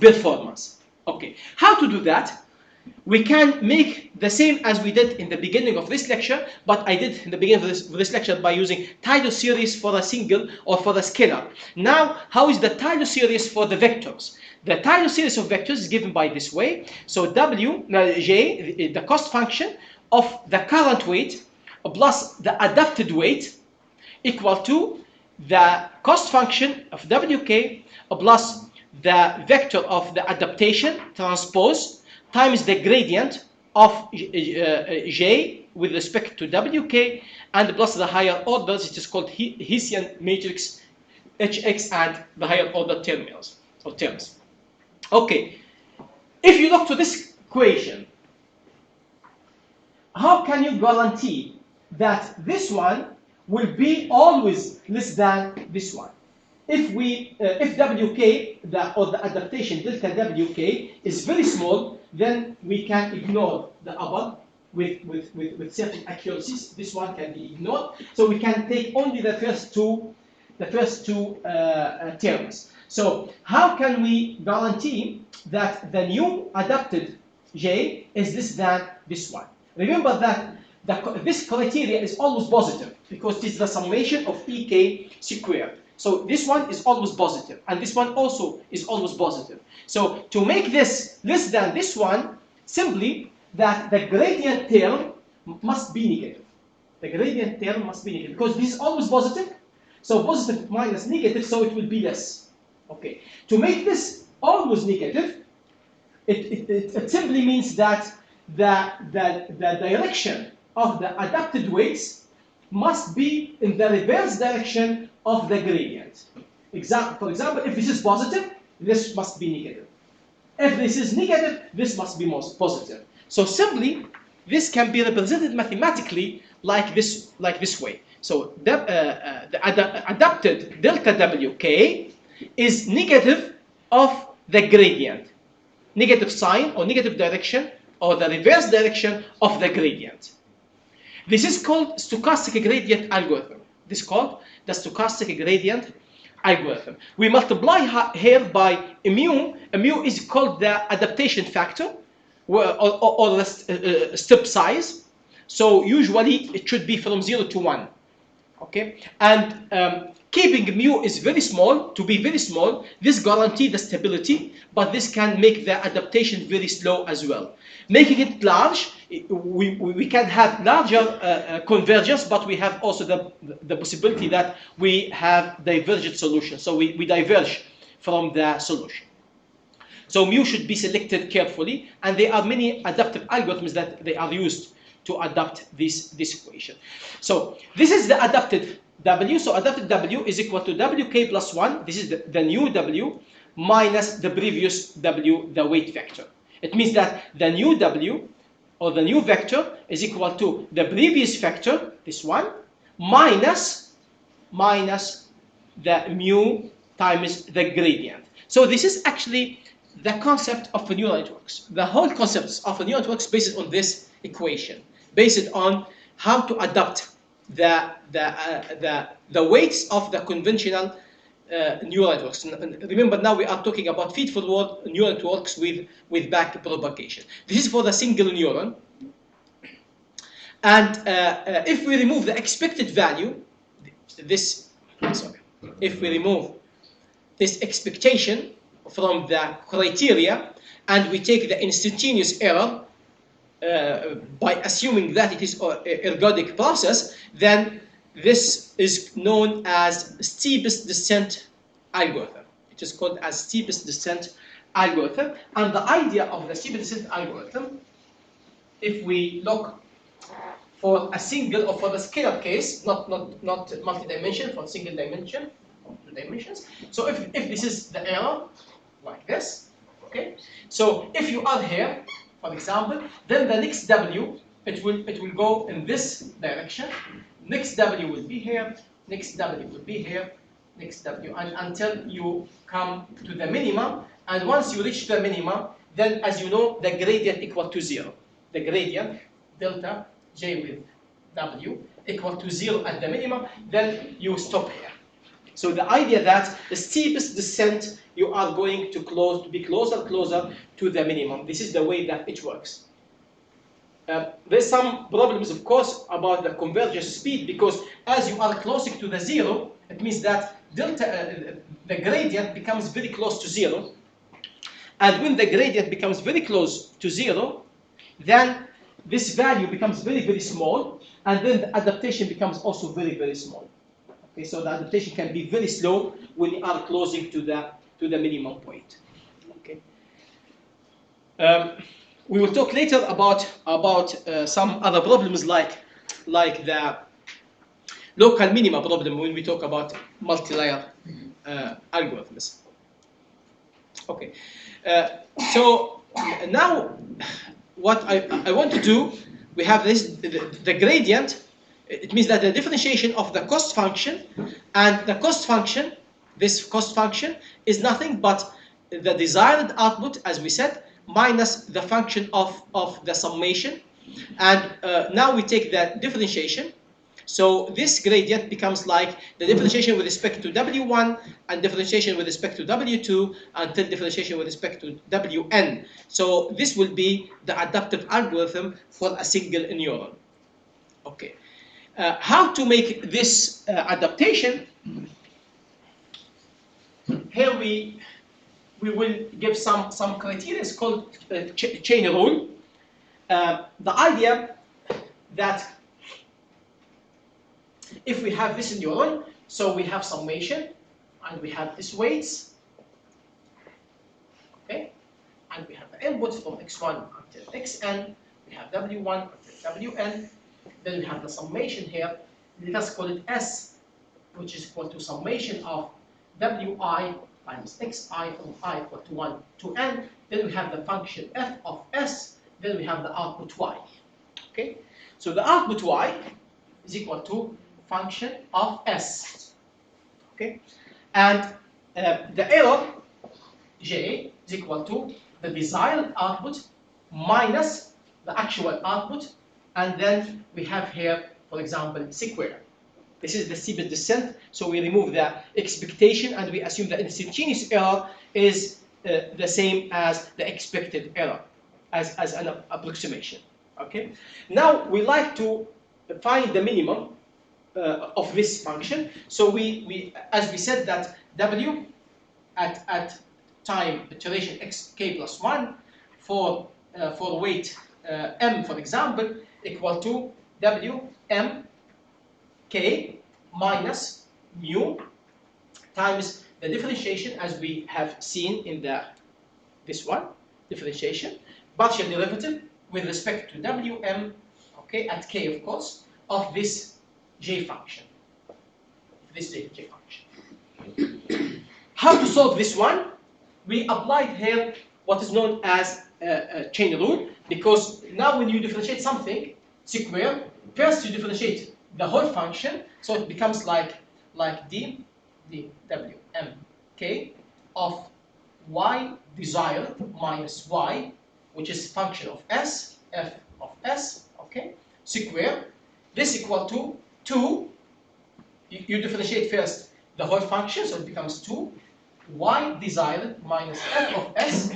Speaker 1: performance. Okay, how to do that? We can make the same as we did in the beginning of this lecture, but I did in the beginning of this lecture by using Taylor series for a single or for the scalar. Now, how is the Taylor series for the vectors? The Taylor series of vectors is given by this way. So J, the cost function of the current weight plus the adapted weight equal to the cost function of WK plus the vector of the adaptation transpose times the gradient of J with respect to WK and plus the higher orders. It is called Hessian matrix HX and the higher order terms. Okay, if you look to this equation, how can you guarantee that this one will be always less than this one? If WK, or the adaptation delta WK is very small, then we can ignore the upper with certain accuracies. This one can be ignored. So we can take only the first two terms. So how can we guarantee that the new adapted J is less than this one? Remember that this criteria is always positive because it is the summation of EK squared. So this one is always positive, and this one also is always positive. So to make this less than this one, simply that the gradient term must be negative. The gradient term must be negative because this is always positive. So positive minus negative, so it will be less. Okay. To make this always negative, it simply means that the direction of the adapted weights must be in the reverse direction of the gradient. For example, if this is positive, this must be negative. If this is negative, this must be positive. So simply, this can be represented mathematically like this way. So the adapted delta WK is negative of the gradient, negative sign or negative direction or the reverse direction of the gradient. This is called stochastic gradient algorithm. This is called the stochastic gradient algorithm. We multiply here by mu. Mu is called the adaptation factor or the step size. So usually it should be from 0 to 1. Okay, and keeping mu is very small, to be very small, this guarantees the stability, but this can make the adaptation very slow as well. Making it large, we can have larger convergence, but we have also the possibility that we have divergent solutions. So we diverge from the solution. So mu should be selected carefully, and there are many adaptive algorithms that they are used to adapt this equation. So this is the adapted W. So adapted W is equal to WK plus 1. This is the new W minus the previous W, the weight vector. It means that the new W or the new vector is equal to the previous vector, this one, minus the mu times the gradient. So this is actually the concept of neural networks. The whole concept of neural networks based on this equation, based on how to adapt the weights of the conventional neural networks. Remember, now we are talking about feed-forward neural networks with back propagation. This is for the single neuron. And if we remove the expected value, if we remove this expectation from the criteria, and we take the instantaneous error by assuming that it is an ergodic process, then this is known as Steepest Descent algorithm. It is called as Steepest Descent algorithm. And the idea of the Steepest Descent algorithm, if we look for a single or for the scalar case, not multi-dimension, for single dimension, or 2 dimensions. So if this is the error, like this, okay. So if you are here, for example, then the next W, it will go in this direction. Next W will be here, next W will be here, next W, and until you come to the minimum, And once you reach the minimum, then as you know, the gradient equal to 0. The gradient, delta J with W, equal to 0 at the minimum, then you stop here. So the idea that the steepest descent, you are going to be closer to the minimum. This is the way that it works. There's some problems, of course, about the convergence speed, because as you are closer to the 0, it means that the gradient becomes very close to 0. And when the gradient becomes very close to 0, then this value becomes very, very small, and then the adaptation becomes also very, very small. Okay, so the adaptation can be very slow when you are closing to the minimum point. Okay. We will talk later about some other problems like the local minima problem when we talk about multi-layer algorithms. Okay. So now what I want to do, we have the gradient. It means that the differentiation of the cost function, and the cost function, this cost function is nothing but the desired output, as we said, minus the function of the summation. And now we take the differentiation. So this gradient becomes like the differentiation with respect to W1 and differentiation with respect to W2 until differentiation with respect to Wn. So this will be the adaptive algorithm for a single neuron. Okay. How to make this adaptation? Here we will give some criteria. It's called chain rule. The idea that if we have this neuron, so we have summation, and we have its weights, okay, and we have the inputs from x1 until xn, we have w1 until wn, then we have the summation here. Let us call it S, which is equal to summation of wi times xi from I equal to 1 to n. Then we have the function f of s. Then we have the output y. Okay, so the output y is equal to function of s. Okay, and the error j is equal to the desired output minus the actual output, and then we have here, for example, square. This is the steepest descent, so we remove the expectation and we assume the instantaneous error is the same as the expected error, as an approximation. Okay. Now we like to find the minimum of this function. So we as we said that w at time iteration xk plus 1 for weight m, for example, equal to w m k minus mu times the differentiation, as we have seen in this one, differentiation, partial derivative with respect to wm, okay, at k, of course, of this j function. How to solve this one? We applied here what is known as chain rule, because now when you differentiate something square, first you differentiate the whole function, so it becomes like d w m k of y desired minus y, which is function of s, f of s, okay, square. This equal to 2. You differentiate first the whole function, so it becomes 2 y desired minus f of s.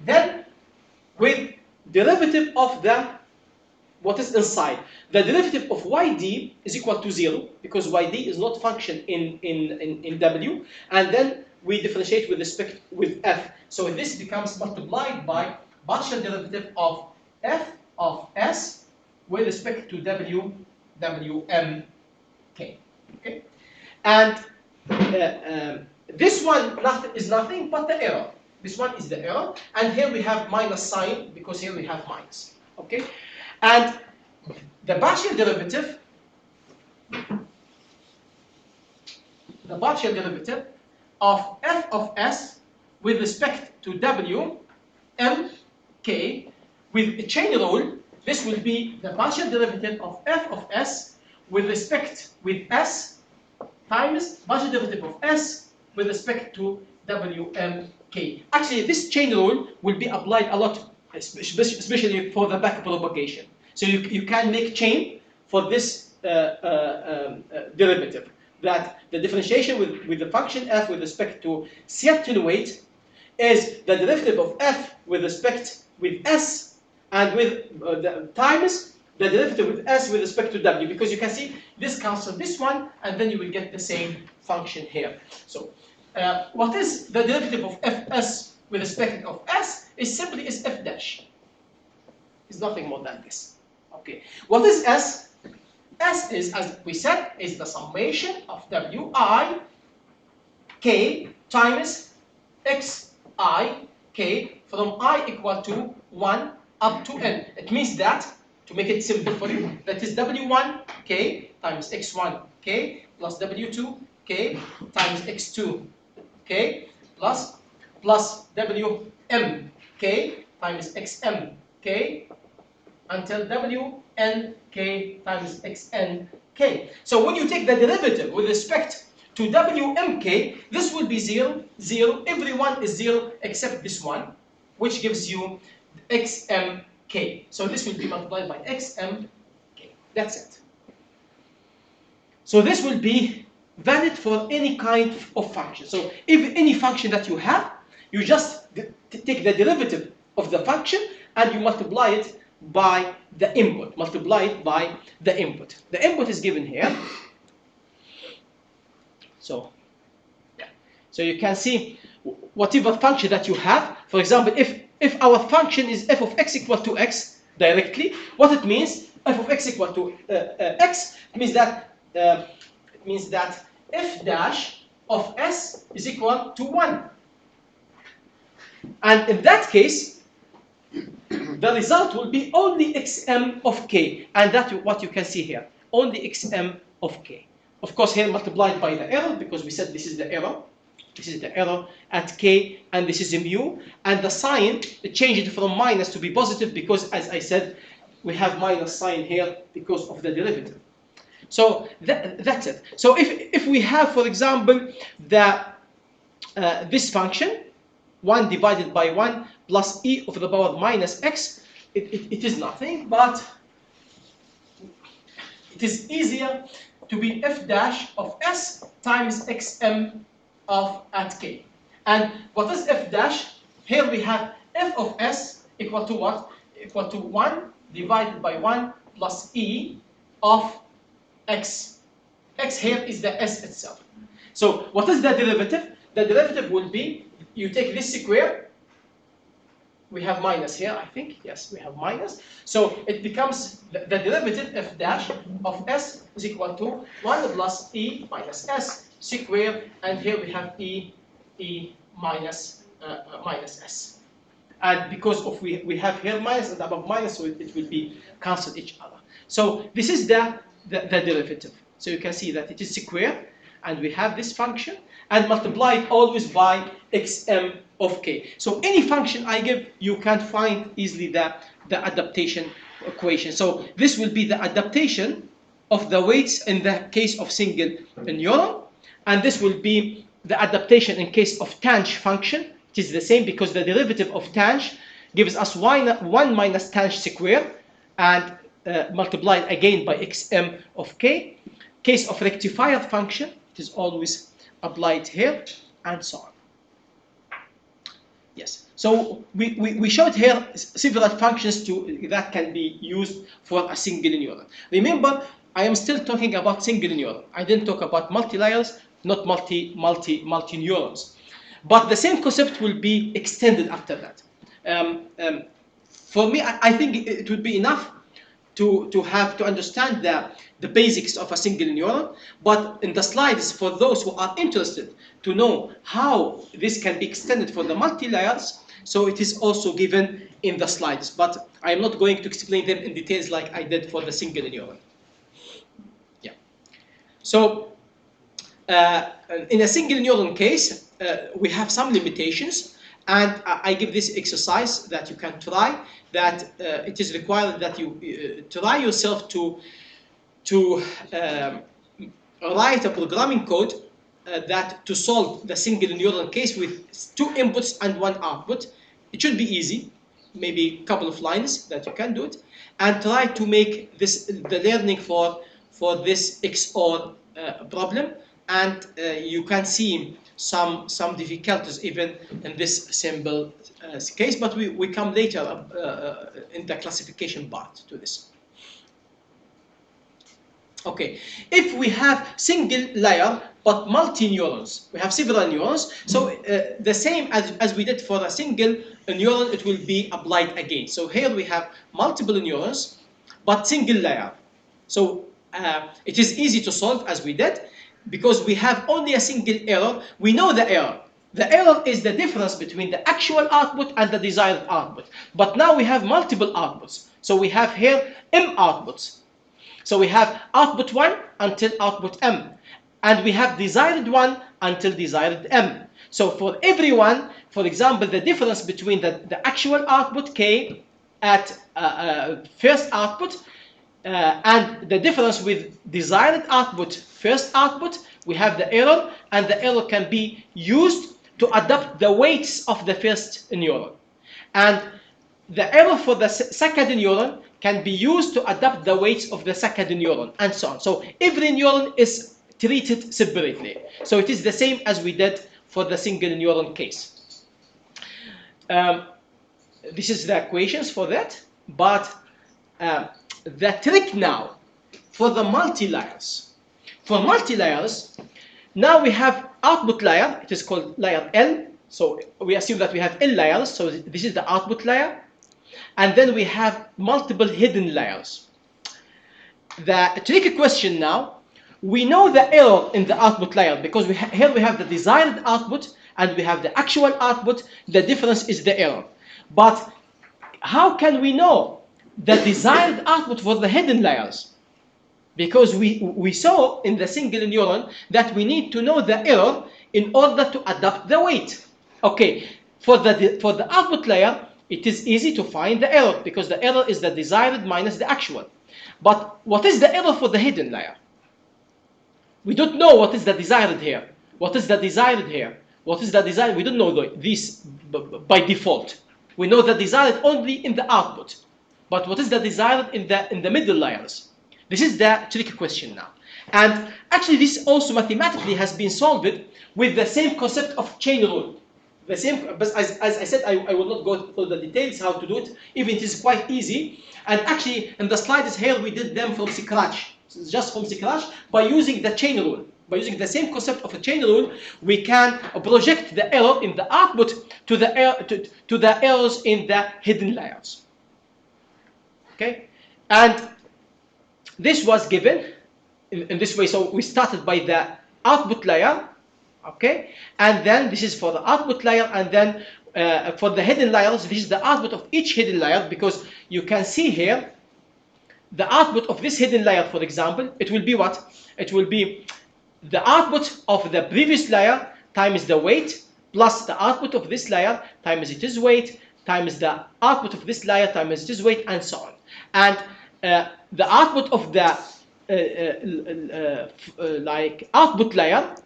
Speaker 1: Then with derivative of what is inside. The derivative of yd is equal to 0, because yd is not function in w, and then we differentiate with respect with f. So this becomes multiplied by partial derivative of f of s with respect to wm k. Okay, and this one is nothing but the error. This one is the error, and here we have minus sign because here we have minus. Okay, and the partial derivative of f of s with respect to w m k with a chain rule, this will be the partial derivative of f of s with respect with s times partial derivative of s with respect to wm K. Actually, this chain rule will be applied a lot, especially for the back propagation. So you can make chain for this derivative, that the differentiation with the function f with respect to C attenuate is the derivative of f with respect with s and with times the derivative with s with respect to w, because you can see this cancels this one, and then you will get the same function here. So what is the derivative of fs with respect of s is simply is f dash. It's nothing more than this. Okay. What is s? S is, as we said, is the summation of wi k times xi k from I equal to 1 up to n. It means that, to make it simple for you, that is w1 k times x1 k plus w2 k times x2 k plus wm k times xm k until wn k times xn k. So when you take the derivative with respect to wmk, this will be 0, 0. Everyone is 0 except this one, which gives you xmk. So this will be multiplied by xmk. That's it. So this will be valid for any kind of function. So if any function that you have, you just take the derivative of the function and you multiply it by the input. Multiply it by the input. The input is given here. So you can see whatever function that you have. For example, if our function is f of x equal to x directly, what it means, f of x equal to x, it means that f dash of s is equal to 1. And in that case, the result will be only xm of k, and that's what you can see here, only xm of k. Of course, here multiplied by the error, because we said this is the error. This is the error at k, and this is mu. And the sign changed from minus to be positive, because, as I said, we have minus sign here because of the derivative. So that's it. So if we have, for example, this function, 1 divided by 1 plus e of the power minus x, it is nothing, but it is easier to be f dash of s times xm of at k. And what is f dash? Here we have f of s equal to what? Equal to 1 divided by 1 plus e of x. X here is the s itself. So what is the derivative? The derivative will be, you take this square, we have minus here, I think. Yes, we have minus. So it becomes the derivative f dash of s is equal to 1 plus e minus s square, and here we have e minus s. And because of we have here minus and above minus, so it will be cancel each other. So this is the derivative. So you can see that it is square, and we have this function, and multiply it always by xm of k. So any function I give, you can find easily the adaptation equation. So this will be the adaptation of the weights in the case of single neuron, and this will be the adaptation in case of tanh function. It is the same, because the derivative of tanh gives us 1 minus tanh square, and multiplied again by xm of k. Case of rectifier function, it is always applied here, and so on. Yes. So we showed here several functions that can be used for a single neuron. Remember, I am still talking about single neuron. I didn't talk about multi-layers, not multi-neurons. But the same concept will be extended after that. For me, I think it would be enough to understand the basics of a single neuron. But in the slides, for those who are interested to know how this can be extended for the multi-layers, so it is also given in the slides. But I am not going to explain them in details like I did for the single neuron. Yeah. So in a single neuron case, we have some limitations, and I give this exercise that you can try, that it is required that you try yourself to write a programming code that to solve the single neuron case with 2 inputs and 1 output, it should be easy, maybe a couple of lines that you can do it, and try to make this the learning for this XOR problem, and you can see some difficulties even in this simple case, but we come later in the classification part to this. Okay, if we have single layer but multi-neurons, we have several neurons, so the same as we did for a single neuron, it will be applied again. So here we have multiple neurons, but single layer. So it is easy to solve as we did, because we have only a single error. We know the error. The error is the difference between the actual output and the desired output. But now we have multiple outputs. So we have here M outputs. So we have output 1 until output M. And we have desired 1 until desired M. So for everyone, for example, the difference between the actual output K at first output and the difference with desired output first output, we have the error, and the error can be used to adapt the weights of the first neuron. And the error for the second neuron can be used to adapt the weights of the second neuron, and so on. So every neuron is treated separately. So it is the same as we did for the single neuron case. This is the equations for that, but the trick now for the multi-layers. For multi-layers, now we have output layer, it is called layer L. So we assume that we have L layers, so this is the output layer. And then we have multiple hidden layers. The tricky question now, we know the error in the output layer because here we have the desired output and we have the actual output. The difference is the error. But how can we know the desired output for the hidden layers? Because we saw in the single neuron that we need to know the error in order to adapt the weight. Okay, for the output layer, it is easy to find the error because the error is the desired minus the actual. But what is the error for the hidden layer? We don't know what is the desired here. What is the desired here? What is the desired? We don't know this by default. We know the desired only in the output. But what is the desired in the middle layers? This is the tricky question now. And actually this also mathematically has been solved with the same concept of chain rule. The same, but as I said, I will not go through the details how to do it, even it is quite easy. And actually in the slides here we did them from scratch, just from scratch, by using the chain rule. By using the same concept of a chain rule, we can project the error in the output to the errors in the hidden layers. Okay, and this was given in this way. So we started by the output layer, okay, and then this is for the output layer, and then for the hidden layers, this is the output of each hidden layer, because you can see here the output of this hidden layer, for example, it will be what? It will be the output of the previous layer times the weight plus the output of this layer times its weight times the output of this layer times its weight, and so on. And the output of the like output layer,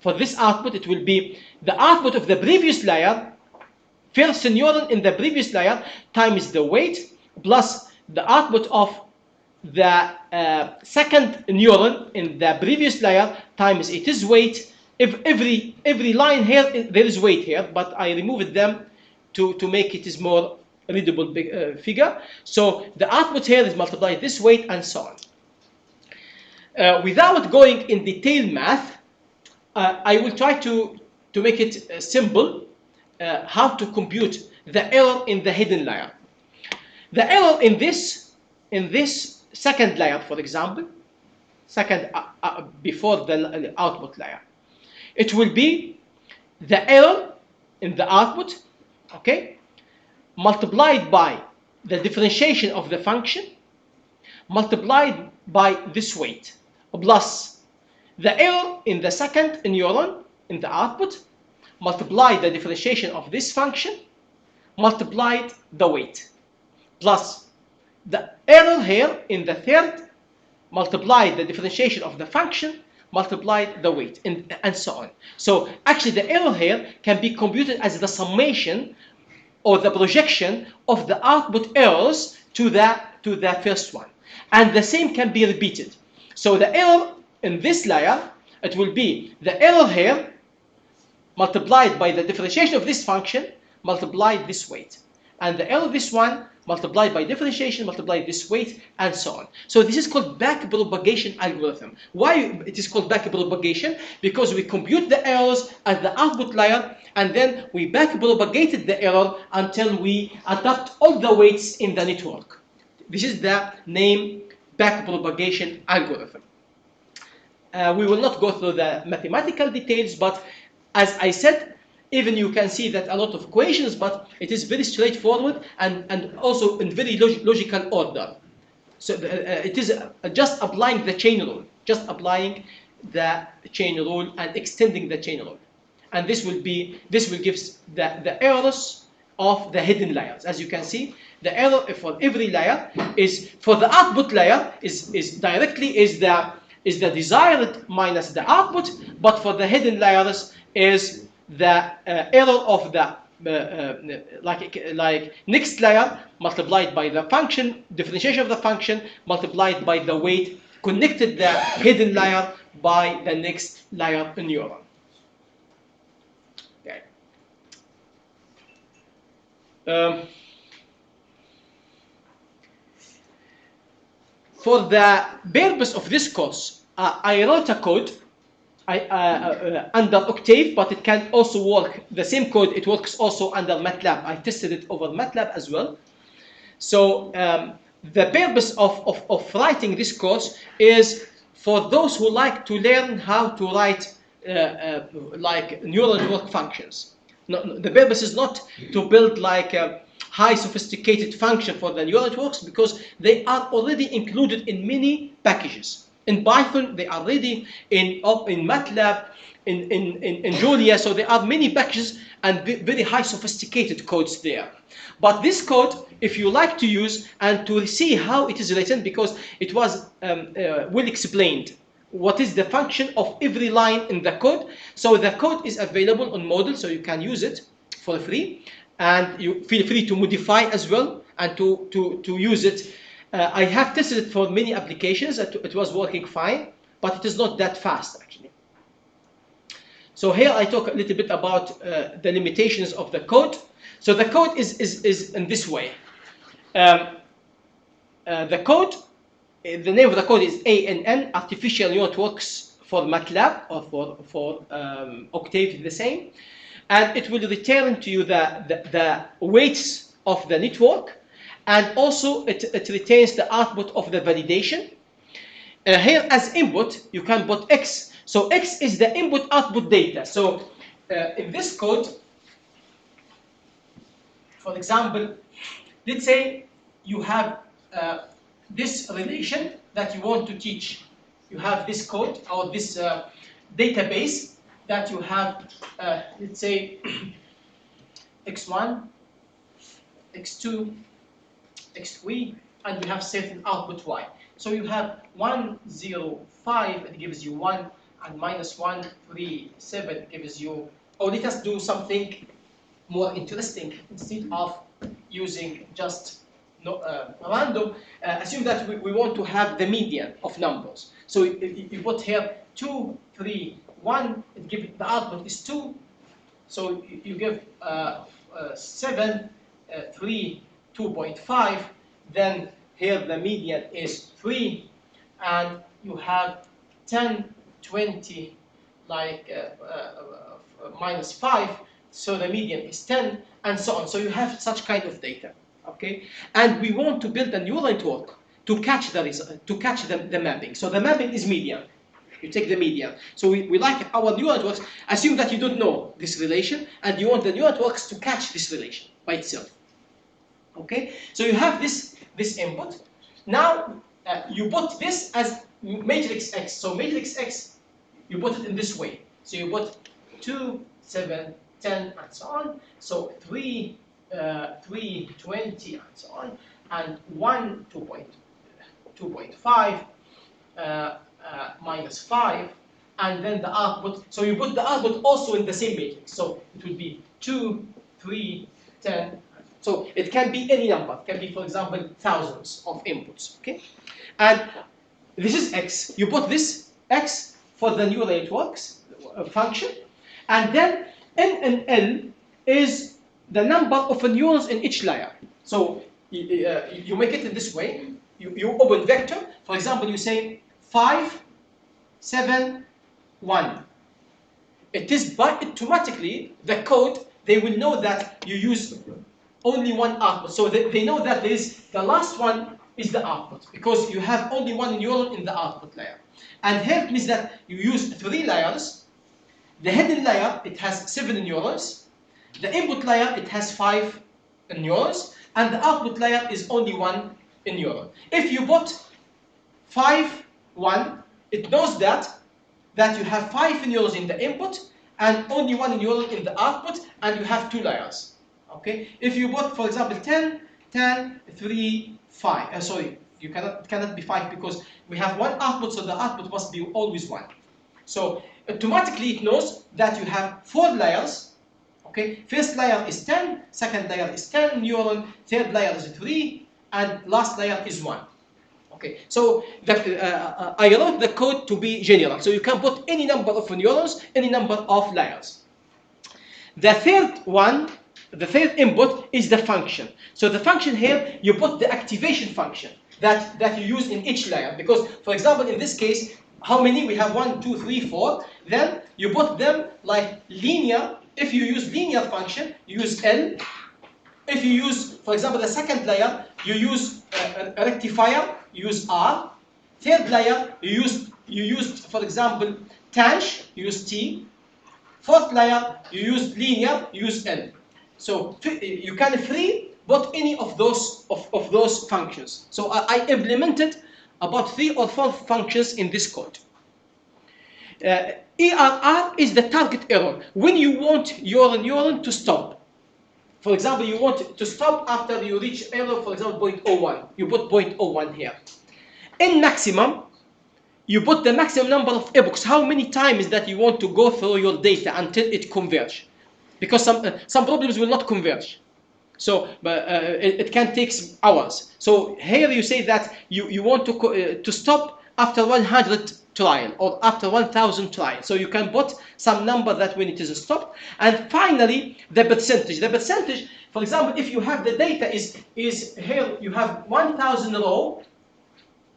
Speaker 1: for this output it will be the output of the previous layer, first neuron in the previous layer, times the weight plus the output of the second neuron in the previous layer times its weight. If every line here, there is weight here, but I removed them to make it is more readable figure. So the output here is multiplied this weight, and so on. Without going in detailed math, I will try to make it simple, how to compute the error in the hidden layer. The error in this second layer, for example, before the output layer, it will be the error in the output, okay, multiplied by the differentiation of the function, multiplied by this weight, plus the error in the second neuron in the output, multiplied the differentiation of this function, multiplied the weight, plus the error here in the third, multiplied the differentiation of the function, multiplied the weight, and so on. So actually the error here can be computed as the summation or the projection of the output errors to the first one. And the same can be repeated. So the error in this layer, it will be the error here multiplied by the differentiation of this function multiplied this weight. And the error of this one multiplied by differentiation multiplied this weight, and so on. So this is called backpropagation algorithm. Why it is called backpropagation? Because we compute the errors at the output layer, and then we backpropagated the error until we adapt all the weights in the network. This is the name backpropagation algorithm. We will not go through the mathematical details, but as I said, even you can see that a lot of equations, but it is very straightforward and also in very logical order. So it is just applying the chain rule, and extending the chain rule, and this will give the errors of the hidden layers. As you can see, the error for every layer is for the output layer is the desired minus the output, but for the hidden layers is the error of the like next layer multiplied by the function differentiation of the function multiplied by the weight connected the hidden layer by the next layer in neuron. Okay. For the purpose of this course, I wrote a code under Octave, but it can also work, the same code, it works also under MATLAB. I tested it over MATLAB as well. So the purpose of writing this course is for those who like to learn how to write like neural network functions. No, the purpose is not to build like a high sophisticated function for the neural networks, because they are already included in many packages. In Python, they are already in MATLAB, in Julia, so there are many packages and very high sophisticated codes there. But this code, if you like to use and to see how it is written, because it was well explained, what is the function of every line in the code. So the code is available on Moodle, so you can use it for free, and you feel free to modify as well and to use it. I have tested it for many applications. It was working fine, but it is not that fast actually. So here I talk a little bit about the limitations of the code. So the code is in this way. The code, the name of the code is ANN, Artificial Neural Networks for MATLAB, or for Octave, the same. And it will return to you the weights of the network. And also it retains the output of the validation. Here as input, you can put X. So X is the input-output data. So in this code, for example, let's say you have this relation that you want to teach. You have this code or this database that you have, let's say, X1, X2, X3, and you have certain output Y. So you have 1, 0, 5, it gives you 1, and minus 1, 3, 7 gives you, or let us do something more interesting. Instead of using just random, assume that we want to have the median of numbers. So you put here 2, 3, 1, it gives the output is 2. So you give 7, 3, 2.5, then here the median is 3, and you have 10, 20, like minus 5, so the median is 10, and so on. So you have such kind of data, okay? And we want to build a neural network to catch the result, to catch the mapping. So the mapping is median. You take the median. So we like our neural networks. Assume that you don't know this relation, and you want the neural networks to catch this relation by itself. Okay, so you have this input. Now you put this as matrix X. So matrix X, you put it in this way. So you put 2, 7, 10, and so on. So 3, 3, 20, and so on. And 1, 2.5, minus 5, and then the output. So you put the output also in the same matrix. So it would be 2, 3, 10. So it can be any number. It can be, for example, thousands of inputs. Okay, and this is x. You put this x for the neural networks function, and then n and l is the number of neurons in each layer. So you make it in this way. You open vector. For example, you say 5, 7, 1. It is automatically the code. They will know that you use only one output. So they know that there is the last one is the output because you have only one neuron in the output layer. And here it means that you use 3 layers. The hidden layer, it has 7 neurons. The input layer, it has 5 neurons. And the output layer is only 1 neuron. If you put 5, 1, it knows that you have 5 neurons in the input and only 1 neuron in the output, and you have 2 layers. Okay? If you put, for example, 10, 10, 3, 5. Sorry, it cannot be 5 because we have one output, so the output must be always 1. So automatically it knows that you have 4 layers. Okay, first layer is 10, second layer is 10 neuron, third layer is 3, and last layer is 1. Okay, so I wrote the code to be general, so you can put any number of neurons, any number of layers. The third one, the third input is the function. So the function here, you put the activation function that you use in each layer. Because, for example, in this case, how many? We have 1, 2, 3, 4. Then you put them like linear. If you use linear function, you use L. If you use, for example, the second layer, you use a rectifier, you use R. Third layer, you use, for example, tanh, you use T. Fourth layer, you use linear, you use L. So you can free put any of those functions. So I implemented about 3 or 4 functions in this code. ERR is the target error. When you want your neuron to stop. For example, you want to stop after you reach error, for example, 0.01. You put 0.01 here. In maximum, you put the maximum number of epochs. How many times that you want to go through your data until it converge. Because some problems will not converge. So it can take hours. So here you say that you want to stop after 100 trial or after 1,000 trials. So you can put some number that when it is stopped. And finally, the percentage. The percentage, for example, if you have the data is here, you have 1,000 row,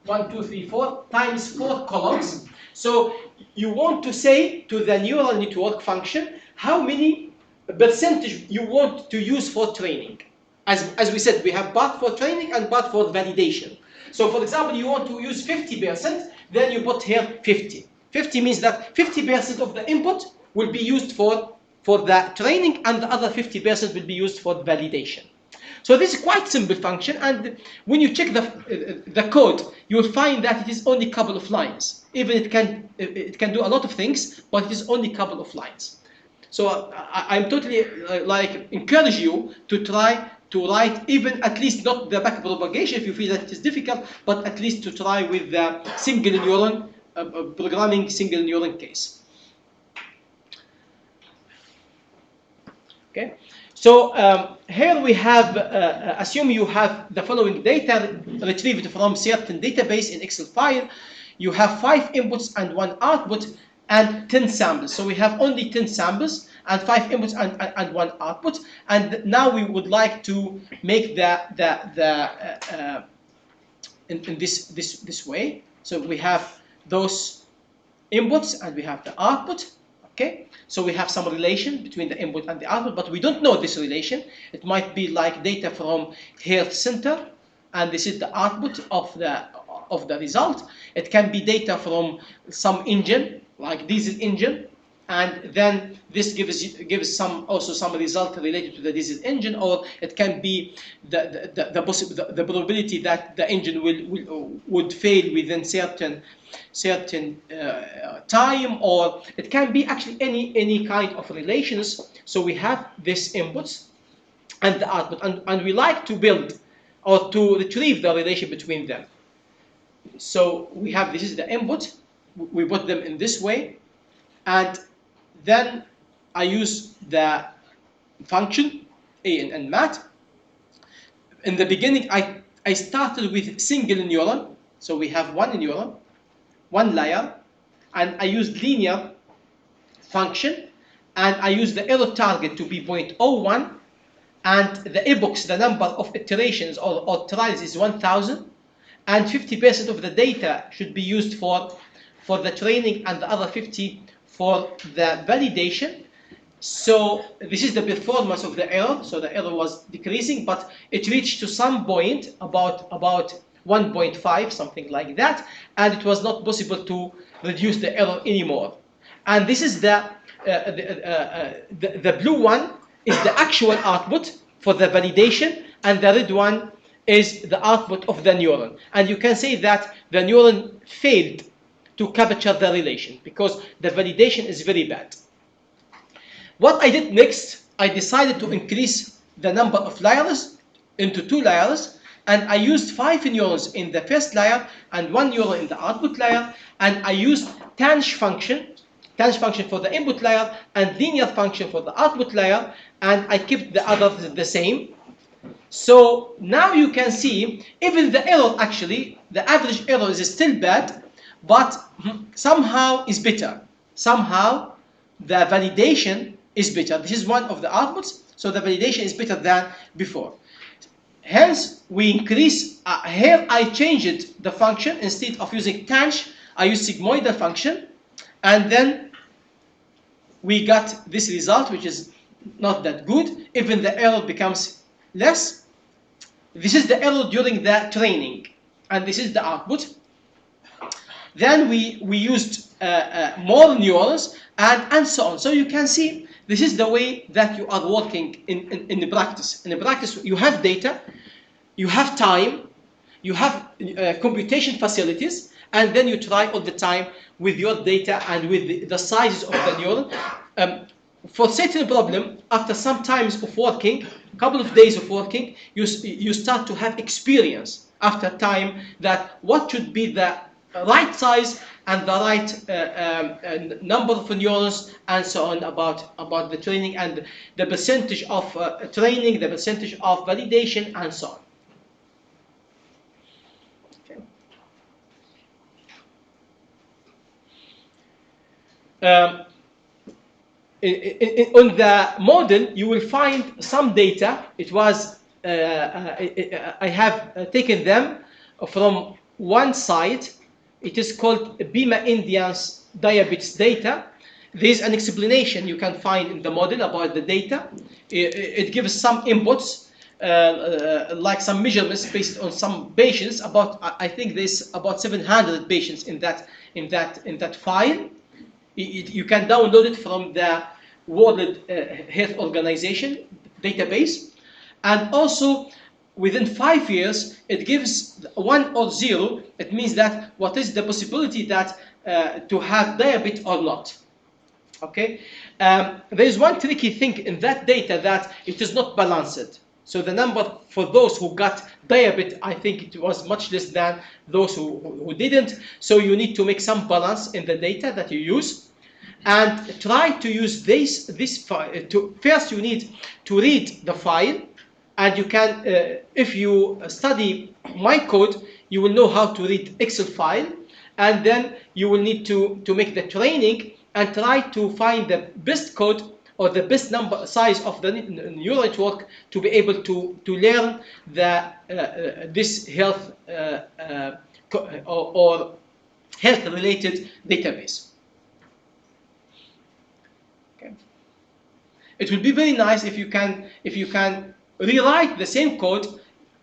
Speaker 1: 1, 2, 3, 4 times 4 columns. So you want to say to the neural network function how many percentage you want to use for training. As we said, we have part for training and part for validation. So for example, you want to use 50%, then you put here 50. 50 means that 50% of the input will be used for the training and the other 50% will be used for the validation. So this is quite simple function, and when you check the code, you will find that it is only a couple of lines. Even it can do a lot of things, but it is only a couple of lines. So I'm totally encourage you to try to write even at least not the back propagation if you feel that it is difficult, but at least to try with the single neuron programming single neuron case. Okay, so here we have assume you have the following data retrieved from certain database in Excel file. You have 5 inputs and 1 output and 10 samples. So we have only 10 samples and 5 inputs and 1 output. And now we would like to make in this way. So we have those inputs and we have the output. Okay, so we have some relation between the input and the output, but we don't know this relation. It might be like data from health center, and this is the output of the result. It can be data from some engine, like diesel engine, and then this gives also some result related to the diesel engine, or it can be the probability that the engine would fail within certain time, or it can be actually any kind of relations. So we have this inputs and the output, and we like to build or to retrieve the relation between them. So we have, this is the input, we put them in this way, And then I use the function a and n mat. In the beginning, I started with single neuron. So we have one neuron, one layer, and I used linear function, and I use the error target to be 0.01, and the epochs, the number of iterations or trials is 1,000, and 50% of the data should be used for the training and the other 50 for the validation. So this is the performance of the error. So the error was decreasing, but it reached to some point about 1.5, something like that, and it was not possible to reduce the error anymore. And this is the blue one is the actual output for the validation, and the red one is the output of the neuron. And you can say that the neuron failed to capture the relation because the validation is very bad. What I did next, I decided to increase the number of layers into 2 layers, and I used 5 neurons in the first layer and 1 neuron in the output layer, and I used tanh function for the input layer and linear function for the output layer, and I kept the others the same. So now you can see even the error, actually the average error is still bad, but somehow is better. Somehow the validation is better. This is one of the outputs, so the validation is better than before. Hence, we increase, here I changed the function. Instead of using tanh, I use sigmoidal function, and then we got this result, which is not that good. Even the error becomes less. This is the error during the training, and this is the output. Then we used more neurons and so on. So you can see this is the way that you are working in the practice. In the practice, you have data, you have time, you have computation facilities, and then you try all the time with your data and with the sizes of the neuron. For certain problem, after some times of working, a couple of days of working, you start to have experience after time that what should be the right size and the right number of neurons and so on about the training and the percentage of training, the percentage of validation and so on. Okay. On the model, you will find some data. It was I have taken them from one site. It is called Bima Indians diabetes data. There is an explanation you can find in the model about the data. It gives some inputs, like some measurements based on some patients. I think there's about 700 patients in that file. You can download it from the World Health Organization database, and also within 5 years it gives 1 or 0. It means that what is the possibility that to have diabetes or not. Okay, there is one tricky thing in that data, that it is not balanced. So the number for those who got diabetes, I think it was much less than those who didn't. So you need to make some balance in the data that you use, and try to use this file. First, you need to read the file, and you can, if you study my code, you will know how to read Excel file, and then you will need to make the training and try to find the best code or the best number size of the neural network to be able to learn this health or health related database. Okay. It will be very nice if you can rewrite the same code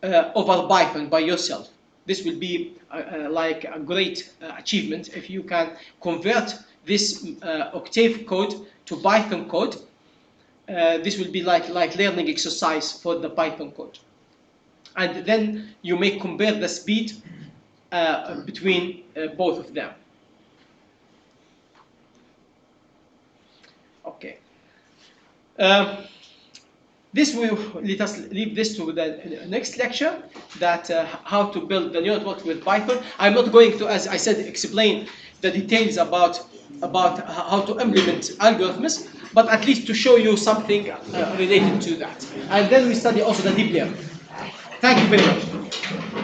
Speaker 1: over Python by yourself. This will be like a great achievement if you can convert this Octave code to Python code. This will be like learning exercise for the Python code. And then you may compare the speed between both of them. Okay. This will let us leave this to the next lecture, that how to build the neural network with Python. I'm not going to, as I said, explain the details about about how to implement algorithms, but at least to show you something related to that. And then we study also the deep learning. Thank you very much.